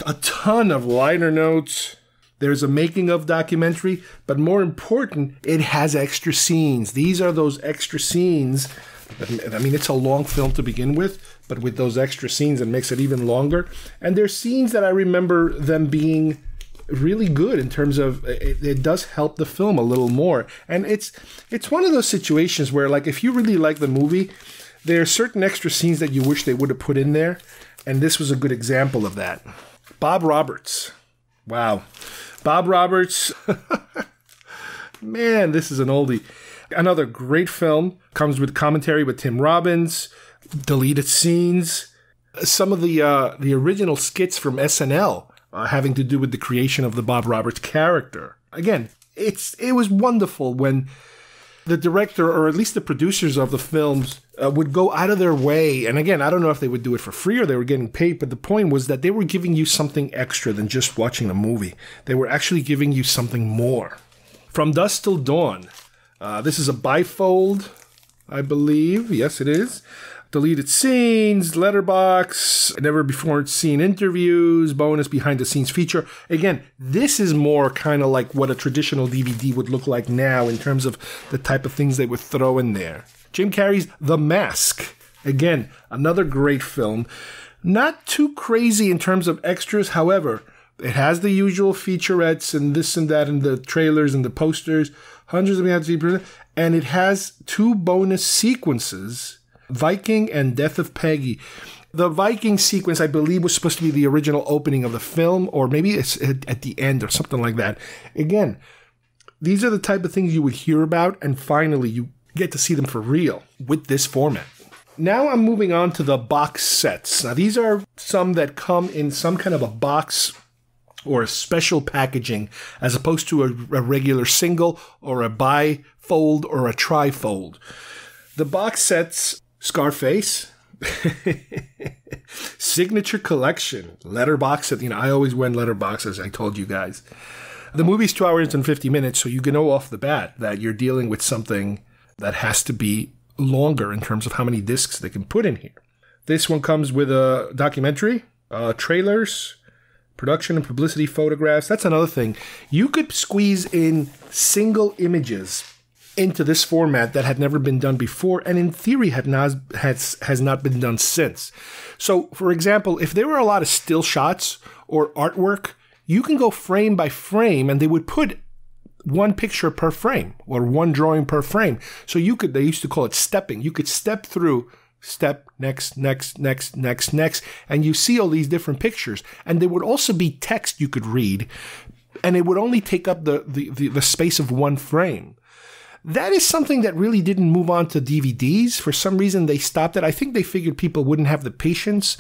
a ton of liner notes. There's a making of documentary, but more important, it has extra scenes. These are those extra scenes. I mean, it's a long film to begin with, but with those extra scenes, it makes it even longer. And there's scenes that I remember them being really good in terms of it does help the film a little more. And it's one of those situations where, if you really like the movie, there are certain extra scenes that you wish they would have put in there. And this was a good example of that. Bob Roberts. Wow. Bob Roberts. Man, this is an oldie. Another great film. Comes with commentary with Tim Robbins. Deleted scenes. Some of the original skits from SNL having to do with the creation of the Bob Roberts character. Again, it was wonderful when the director, or at least the producers of the films, would go out of their way. And again, I don't know if they would do it for free or they were getting paid, but the point was that they were giving you something extra than just watching a movie. They were actually giving you something more. From Dusk Till Dawn. This is a bifold, I believe. Yes, it is. Deleted scenes, letterbox, never before seen interviews, bonus behind the scenes feature. Again, this is more kind of like what a traditional DVD would look like now in terms of the type of things they would throw in there. Jim Carrey's The Mask. Again, another great film. Not too crazy in terms of extras. However, it has the usual featurettes and this and that and the trailers and the posters, hundreds of behind-the-scenes, and it has 2 bonus sequences, Viking and Death of Peggy. The Viking sequence, I believe, was supposed to be the original opening of the film, or maybe it's at the end or something like that. Again, these are the type of things you would hear about, and finally you get to see them for real with this format. Now I'm moving on to the box sets. Now these are some that come in some kind of a box or a special packaging, as opposed to a regular single or a bifold or a trifold. The box sets: Scarface, Signature Collection, letterbox. I always went letterbox, as I told you guys. The movie's 2 hours and 50 minutes, so you can know off the bat that you're dealing with something that has to be longer in terms of how many discs they can put in here. This one comes with a documentary, trailers, production and publicity photographs. That's another thing. You could squeeze in single images into this format that had never been done before, and in theory has not been done since. So, for example, if there were a lot of still shots or artwork, you can go frame by frame, and they would put 1 picture per frame or 1 drawing per frame. So they used to call it stepping. You could step through, step, next, and you see all these different pictures. And there would also be text you could read, and it would only take up the space of 1 frame. That is something that really didn't move on to DVDs. For some reason, they stopped it. I think they figured people wouldn't have the patience,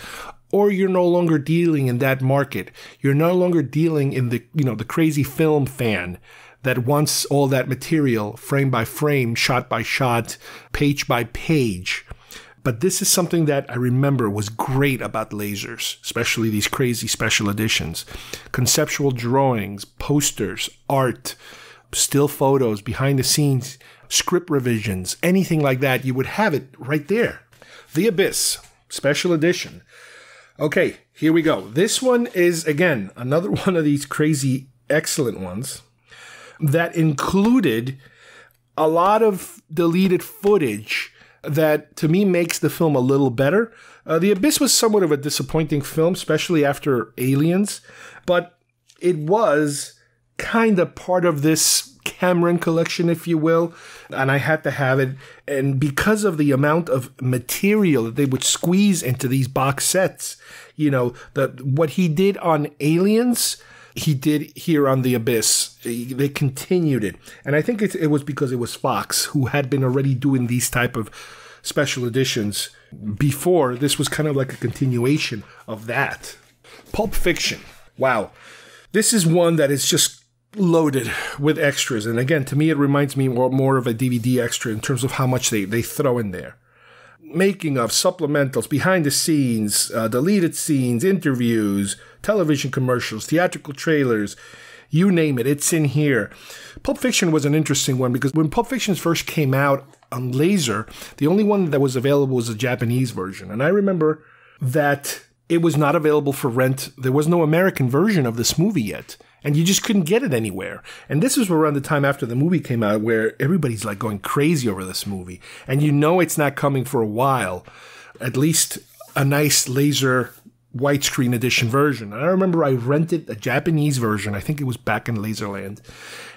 or you're no longer dealing in that market. You're no longer dealing in the crazy film fan that wants all that material frame by frame, shot by shot, page by page. But this is something that I remember was great about lasers, especially these crazy special editions. Conceptual drawings, posters, art, still photos, behind the scenes, script revisions, anything like that, you would have it right there. The Abyss, special edition. Okay, here we go. This one is, again, another one of these crazy, excellent ones that included a lot of deleted footage that, to me, makes the film a little better. The Abyss was somewhat of a disappointing film, especially after Aliens, but it was kind of part of this Cameron collection, if you will, and I had to have it. And because of the amount of material that they would squeeze into these box sets, what he did on Aliens, he did here on The Abyss. They continued it. And I think it was because it was Fox, who had been already doing these type of special editions before. This was kind of like a continuation of that. Pulp Fiction. Wow. This is one that is just loaded with extras. And again, to me, it reminds me more of a DVD extra in terms of how much they throw in there. Making of, supplementals, behind the scenes, deleted scenes, interviews, television commercials, theatrical trailers, you name it, it's in here. Pulp Fiction was an interesting one because when Pulp Fiction first came out on laser, the only one that was available was a Japanese version. And I remember that it was not available for rent. There was no American version of this movie yet. And you just couldn't get it anywhere. And this was around the time after the movie came out where everybody's like going crazy over this movie. And it's not coming for a while. At least a nice laser widescreen edition version. And I remember I rented a Japanese version. I think it was back in Laserland.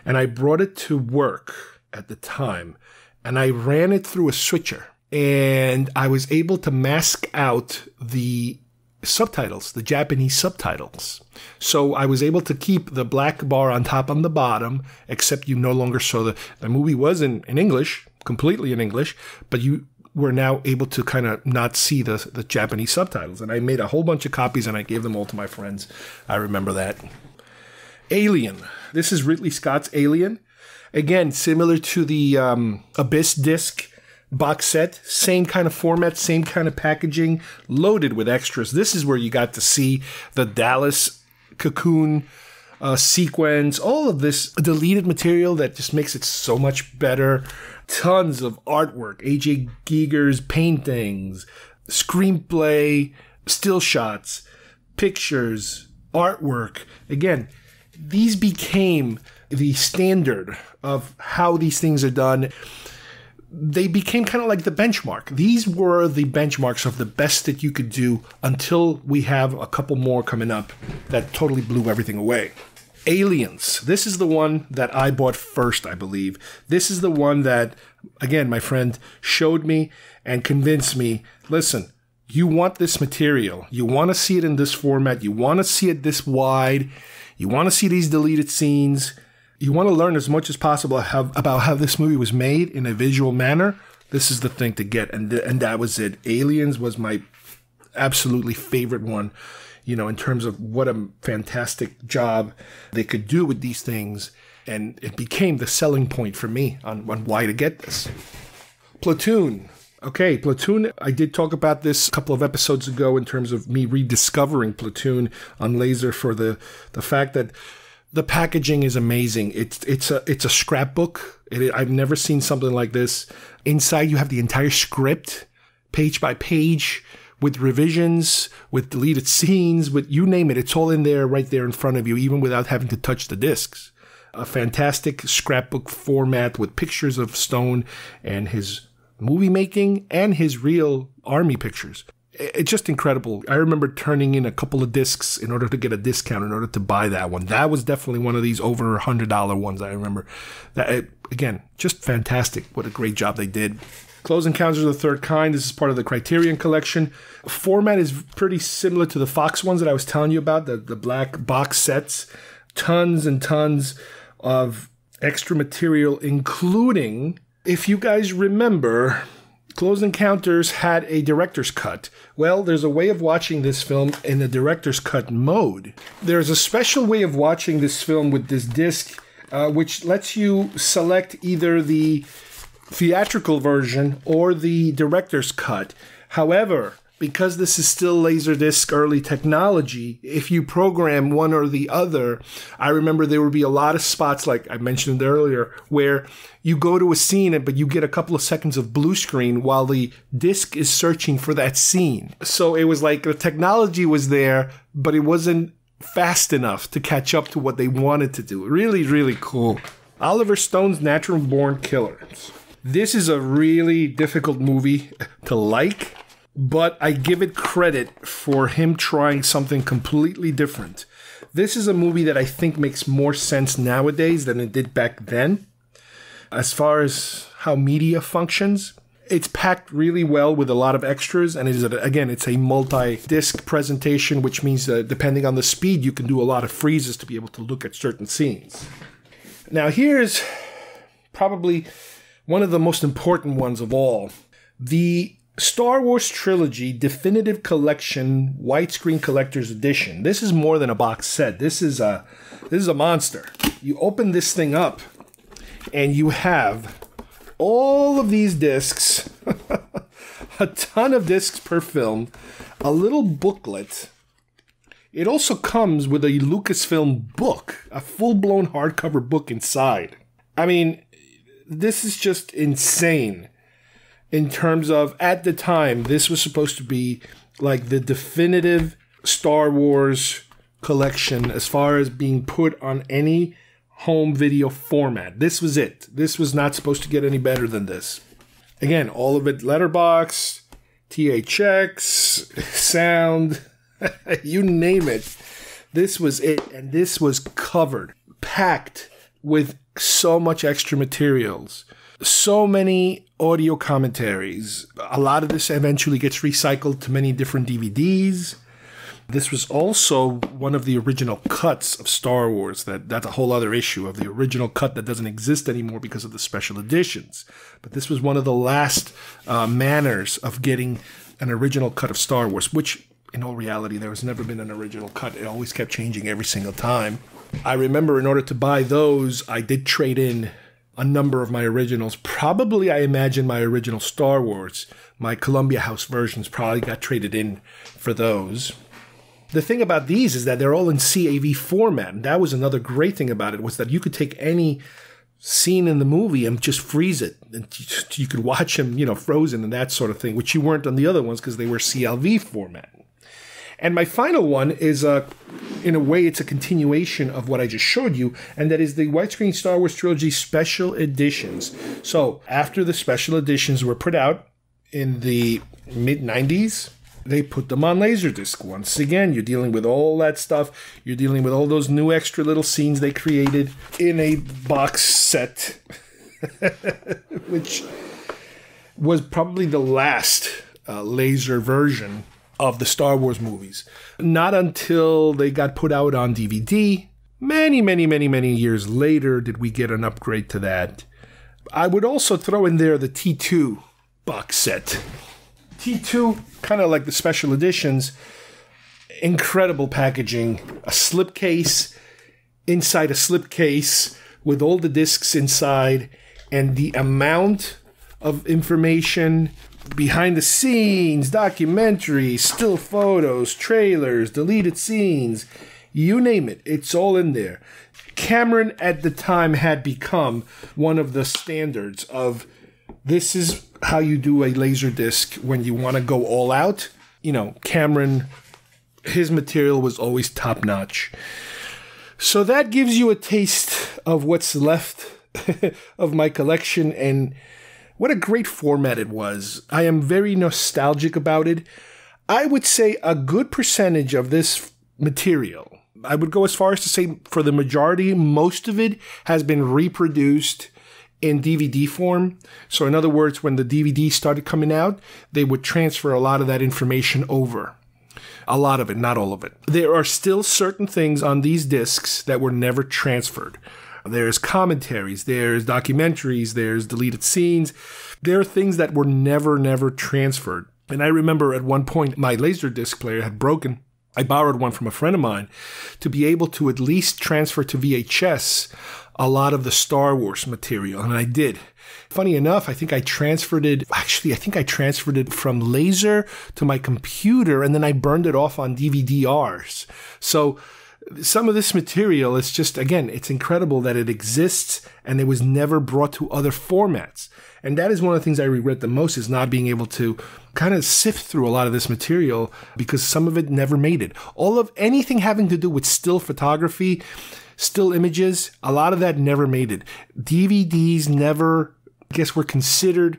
And I brought it to work at the time. And I ran it through a switcher. And I was able to mask out the subtitles, the Japanese subtitles. So I was able to keep the black bar on top and the bottom, except you no longer saw the movie was in English, completely in English, but you were now able to kind of not see the Japanese subtitles. And I made a whole bunch of copies and I gave them all to my friends. I remember that. Alien. This is Ridley Scott's Alien. Again, similar to the Abyss disc box set, same kind of format, same kind of packaging, loaded with extras. This is where you got to see the Dallas cocoon sequence, all of this deleted material that just makes it so much better. Tons of artwork, A.J. Giger's paintings, screenplay, still shots, pictures, artwork. Again, these became the standard of how these things are done. they became kind of like the benchmark. These were the benchmarks of the best that you could do until we have a couple more coming up that totally blew everything away. Aliens. This is the one that I bought first, I believe. This is the one that, again, my friend showed me and convinced me, listen, you want this material. You want to see it in this format. You want to see it this wide. You want to see these deleted scenes. You want to learn as much as possible about how this movie was made in a visual manner. This is the thing to get. And that was it. Aliens was my absolutely favorite one, you know, in terms of what a fantastic job they could do with these things. And it became the selling point for me on why to get this. Platoon. Okay, Platoon, I did talk about this a couple of episodes ago in terms of me rediscovering Platoon on Laser for the fact that the packaging is amazing. It's a scrapbook. I've never seen something like this. Inside you have the entire script, page by page, with revisions, with deleted scenes, with you name it. It's all in there, right there in front of you, even without having to touch the discs. A fantastic scrapbook format with pictures of Stone and his movie making and his real army pictures. It's just incredible. I remember turning in a couple of discs in order to get a discount in order to buy that one. That was definitely one of these over $100 ones, I remember. That, again, just fantastic. What a great job they did. Close Encounters of the Third Kind. This is part of the Criterion Collection. Format is pretty similar to the Fox ones that I was telling you about, the black box sets. Tons and tons of extra material, including, if you guys remember, Close Encounters had a director's cut. Well, there's a way of watching this film in the director's cut mode. There's a special way of watching this film with this disc, which lets you select either the theatrical version or the director's cut. However, because this is still Laserdisc early technology, if you program one or the other, I remember there would be a lot of spots, like I mentioned earlier, where you go to a scene, but you get a couple of seconds of blue screen while the disc is searching for that scene. So it was like the technology was there, but it wasn't fast enough to catch up to what they wanted to do. Really, really cool. Oliver Stone's Natural Born Killers. This is a really difficult movie to like, but I give it credit for him trying something completely different. This is a movie that I think makes more sense nowadays than it did back then. As far as how media functions, it's packed really well with a lot of extras, and it's a multi-disc presentation, which means that depending on the speed, you can do a lot of freezes to be able to look at certain scenes. Now here's probably one of the most important ones of all. The Star Wars Trilogy Definitive Collection Widescreen Collector's Edition. This is more than a box set. This is a monster. You open this thing up, and you have all of these discs, a ton of discs per film, a little booklet. It also comes with a Lucasfilm book, a full-blown hardcover book inside. I mean, this is just insane. In terms of, at the time, this was supposed to be like the definitive Star Wars collection as far as being put on any home video format. This was it. This was not supposed to get any better than this. Again, all of it letterbox, THX, sound, you name it. This was it. And this was covered, packed with so much extra materials. So many audio commentaries. A lot of this eventually gets recycled to many different DVDs. This was also one of the original cuts of Star Wars. That's a whole other issue of the original cut that doesn't exist anymore because of the special editions. But this was one of the last manners of getting an original cut of Star Wars, which in all reality, there has never been an original cut. It always kept changing every single time. I remember in order to buy those, I did trade in a number of my originals. Probably, I imagine, my original Star Wars, my Columbia House versions probably got traded in for those. The thing about these is that they're all in CAV format. And that was another great thing about it, was that you could take any scene in the movie and just freeze it. And you could watch them, frozen and that sort of thing, which you weren't on the other ones because they were CLV format. And my final one is, in a way, it's a continuation of what I just showed you, and that is the widescreen Star Wars Trilogy Special Editions. So after the Special Editions were put out in the mid-90s, they put them on Laserdisc. Once again, you're dealing with all that stuff. You're dealing with all those new extra little scenes they created in a box set, which was probably the last laser version of the Star Wars movies. Not until they got put out on DVD, many years later, did we get an upgrade to that. I would also throw in there the T2 box set. T2, kind of like the special editions, incredible packaging, a slipcase inside a slipcase with all the discs inside, and the amount of information, behind the scenes, documentaries, still photos, trailers, deleted scenes, you name it, it's all in there. Cameron at the time had become one of the standards of, this is how you do a Laserdisc when you want to go all out. You know, Cameron, his material was always top notch. So that gives you a taste of what's left of my collection, and what a great format it was. I am very nostalgic about it. I would say a good percentage of this material, I would go as far as to say for the majority, most of it has been reproduced in DVD form. So in other words, when the DVD started coming out, they would transfer a lot of that information over. A lot of it, not all of it. There are still certain things on these discs that were never transferred. There's commentaries, there's documentaries, there's deleted scenes. There are things that were never transferred. And I remember at one point my Laserdisc player had broken. I borrowed one from a friend of mine to be able to at least transfer to VHS a lot of the Star Wars material, and I did. Funny enough, I think I transferred it from laser to my computer, and then I burned it off on DVD-Rs. So some of this material is just, again, it's incredible that it exists and it was never brought to other formats. And that is one of the things I regret the most, is not being able to kind of sift through a lot of this material, because some of it never made it. All of anything having to do with still photography, still images, a lot of that never made it. DVDs never, I guess, were considered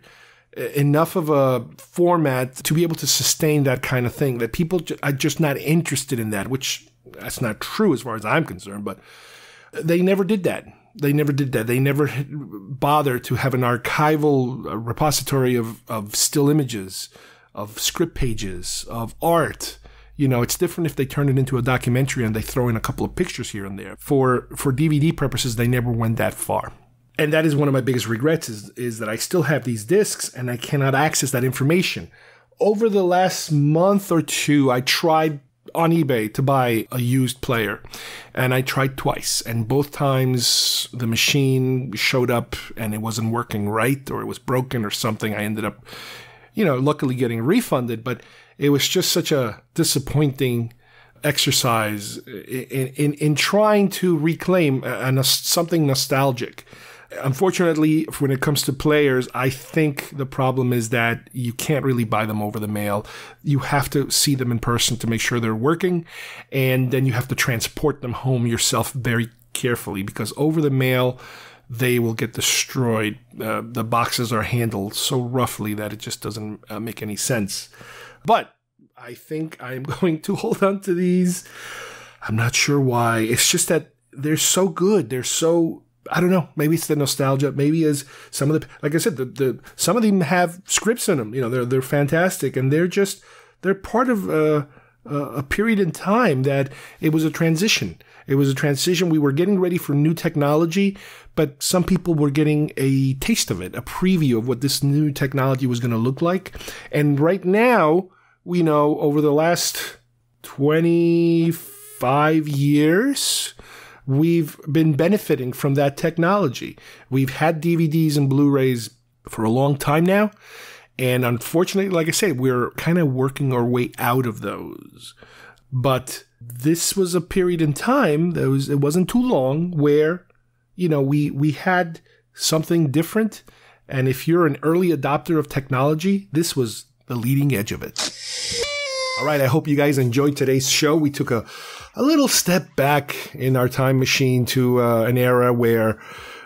enough of a format to be able to sustain that kind of thing, that people are just not interested in that, which that's not true as far as I'm concerned, but they never did that. They never bothered to have an archival repository of still images, of script pages, of art. You know, it's different if they turn it into a documentary and they throw in a couple of pictures here and there. For DVD purposes, they never went that far. And that is one of my biggest regrets, is that I still have these discs and I cannot access that information. Over the last month or two, I tried on eBay to buy a used player, and I tried twice, and both times the machine showed up and it wasn't working right, or it was broken or something. I ended up, luckily getting refunded, but it was just such a disappointing exercise in trying to reclaim something nostalgic. Unfortunately, when it comes to players, I think the problem is that you can't really buy them over the mail. You have to see them in person to make sure they're working, and then you have to transport them home yourself very carefully, because over the mail, they will get destroyed. The boxes are handled so roughly that it just doesn't make any sense. But I think I'm going to hold on to these. I'm not sure why. It's just that they're so good. They're so... I don't know. Maybe it's the nostalgia. Maybe as some of the, like I said, some of them have scripts in them. They're fantastic, and they're part of a period in time that it was a transition. It was a transition. We were getting ready for new technology, but some people were getting a taste of it, a preview of what this new technology was going to look like. And right now, we know over the last 25 years. We've been benefiting from that technology. We've had DVDs and Blu-rays for a long time now. And unfortunately, like I say, we're kind of working our way out of those. But this was a period in time, it wasn't too long, where, we had something different. And if you're an early adopter of technology, this was the leading edge of it. All right, I hope you guys enjoyed today's show. We took a little step back in our time machine to an era where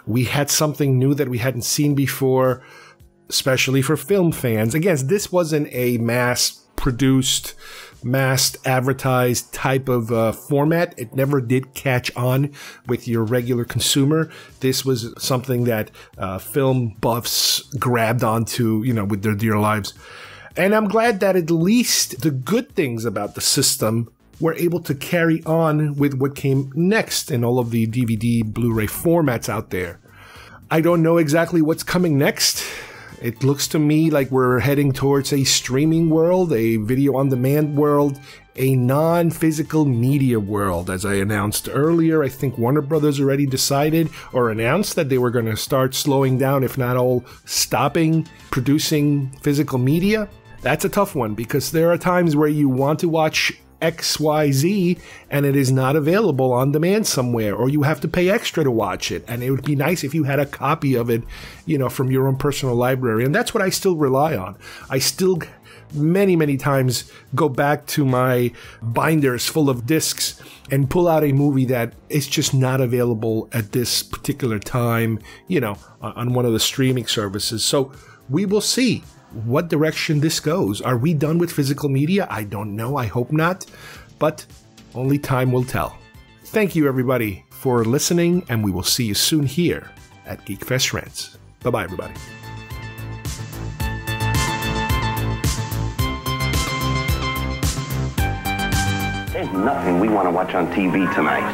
we had something new that we hadn't seen before, especially for film fans. Again, this wasn't a mass-produced, mass-advertised type of format. It never did catch on with your regular consumer. This was something that film buffs grabbed onto, with their dear lives. And I'm glad that at least the good things about the system were able to carry on with what came next in all of the DVD, Blu-ray formats out there. I don't know exactly what's coming next. It looks to me like we're heading towards a streaming world, a video-on-demand world, a non-physical media world. As I announced earlier, I think Warner Brothers already decided or announced that they were going to start slowing down, if not all stopping producing physical media. That's a tough one because there are times where you want to watch XYZ and it is not available on demand somewhere, or you have to pay extra to watch it. And it would be nice if you had a copy of it, from your own personal library. And that's what I still rely on. I still many times go back to my binders full of discs and pull out a movie that is just not available at this particular time, on one of the streaming services. So we will see what direction this goes. Are we done with physical media? I don't know. I hope not. But only time will tell. Thank you, everybody, for listening, and we will see you soon here at GeekFest Rans. Bye-bye, everybody. There's nothing we want to watch on TV tonight,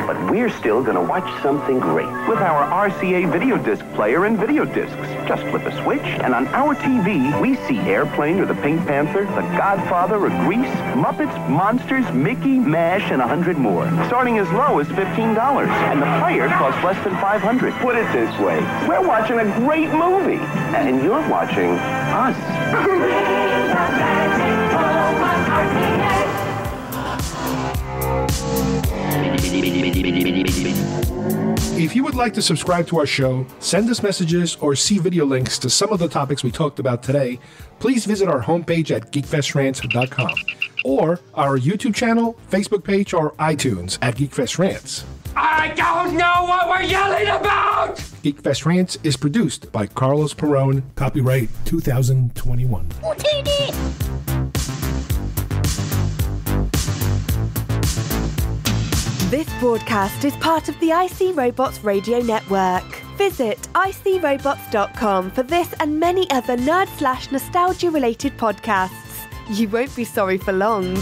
but we're still going to watch something great with our RCA video disc player and video discs. Just flip a switch, and on our TV, we see Airplane or The Pink Panther, The Godfather or Grease, Muppets, Monsters, Mickey, MASH, and 100 more, starting as low as $15. And the player costs less than $500. Put it this way, we're watching a great movie, and you're watching us. If you would like to subscribe to our show, send us messages, or see video links to some of the topics we talked about today, please visit our homepage at geekfestrants.com or our YouTube channel, Facebook page, or iTunes at GeekFest Rants. I don't know what we're yelling about! GeekFest Rants is produced by Carlos Perone, copyright 2021. This broadcast is part of the IC Robots Radio Network. Visit icrobots.com for this and many other nerd/nostalgia related podcasts. You won't be sorry for long.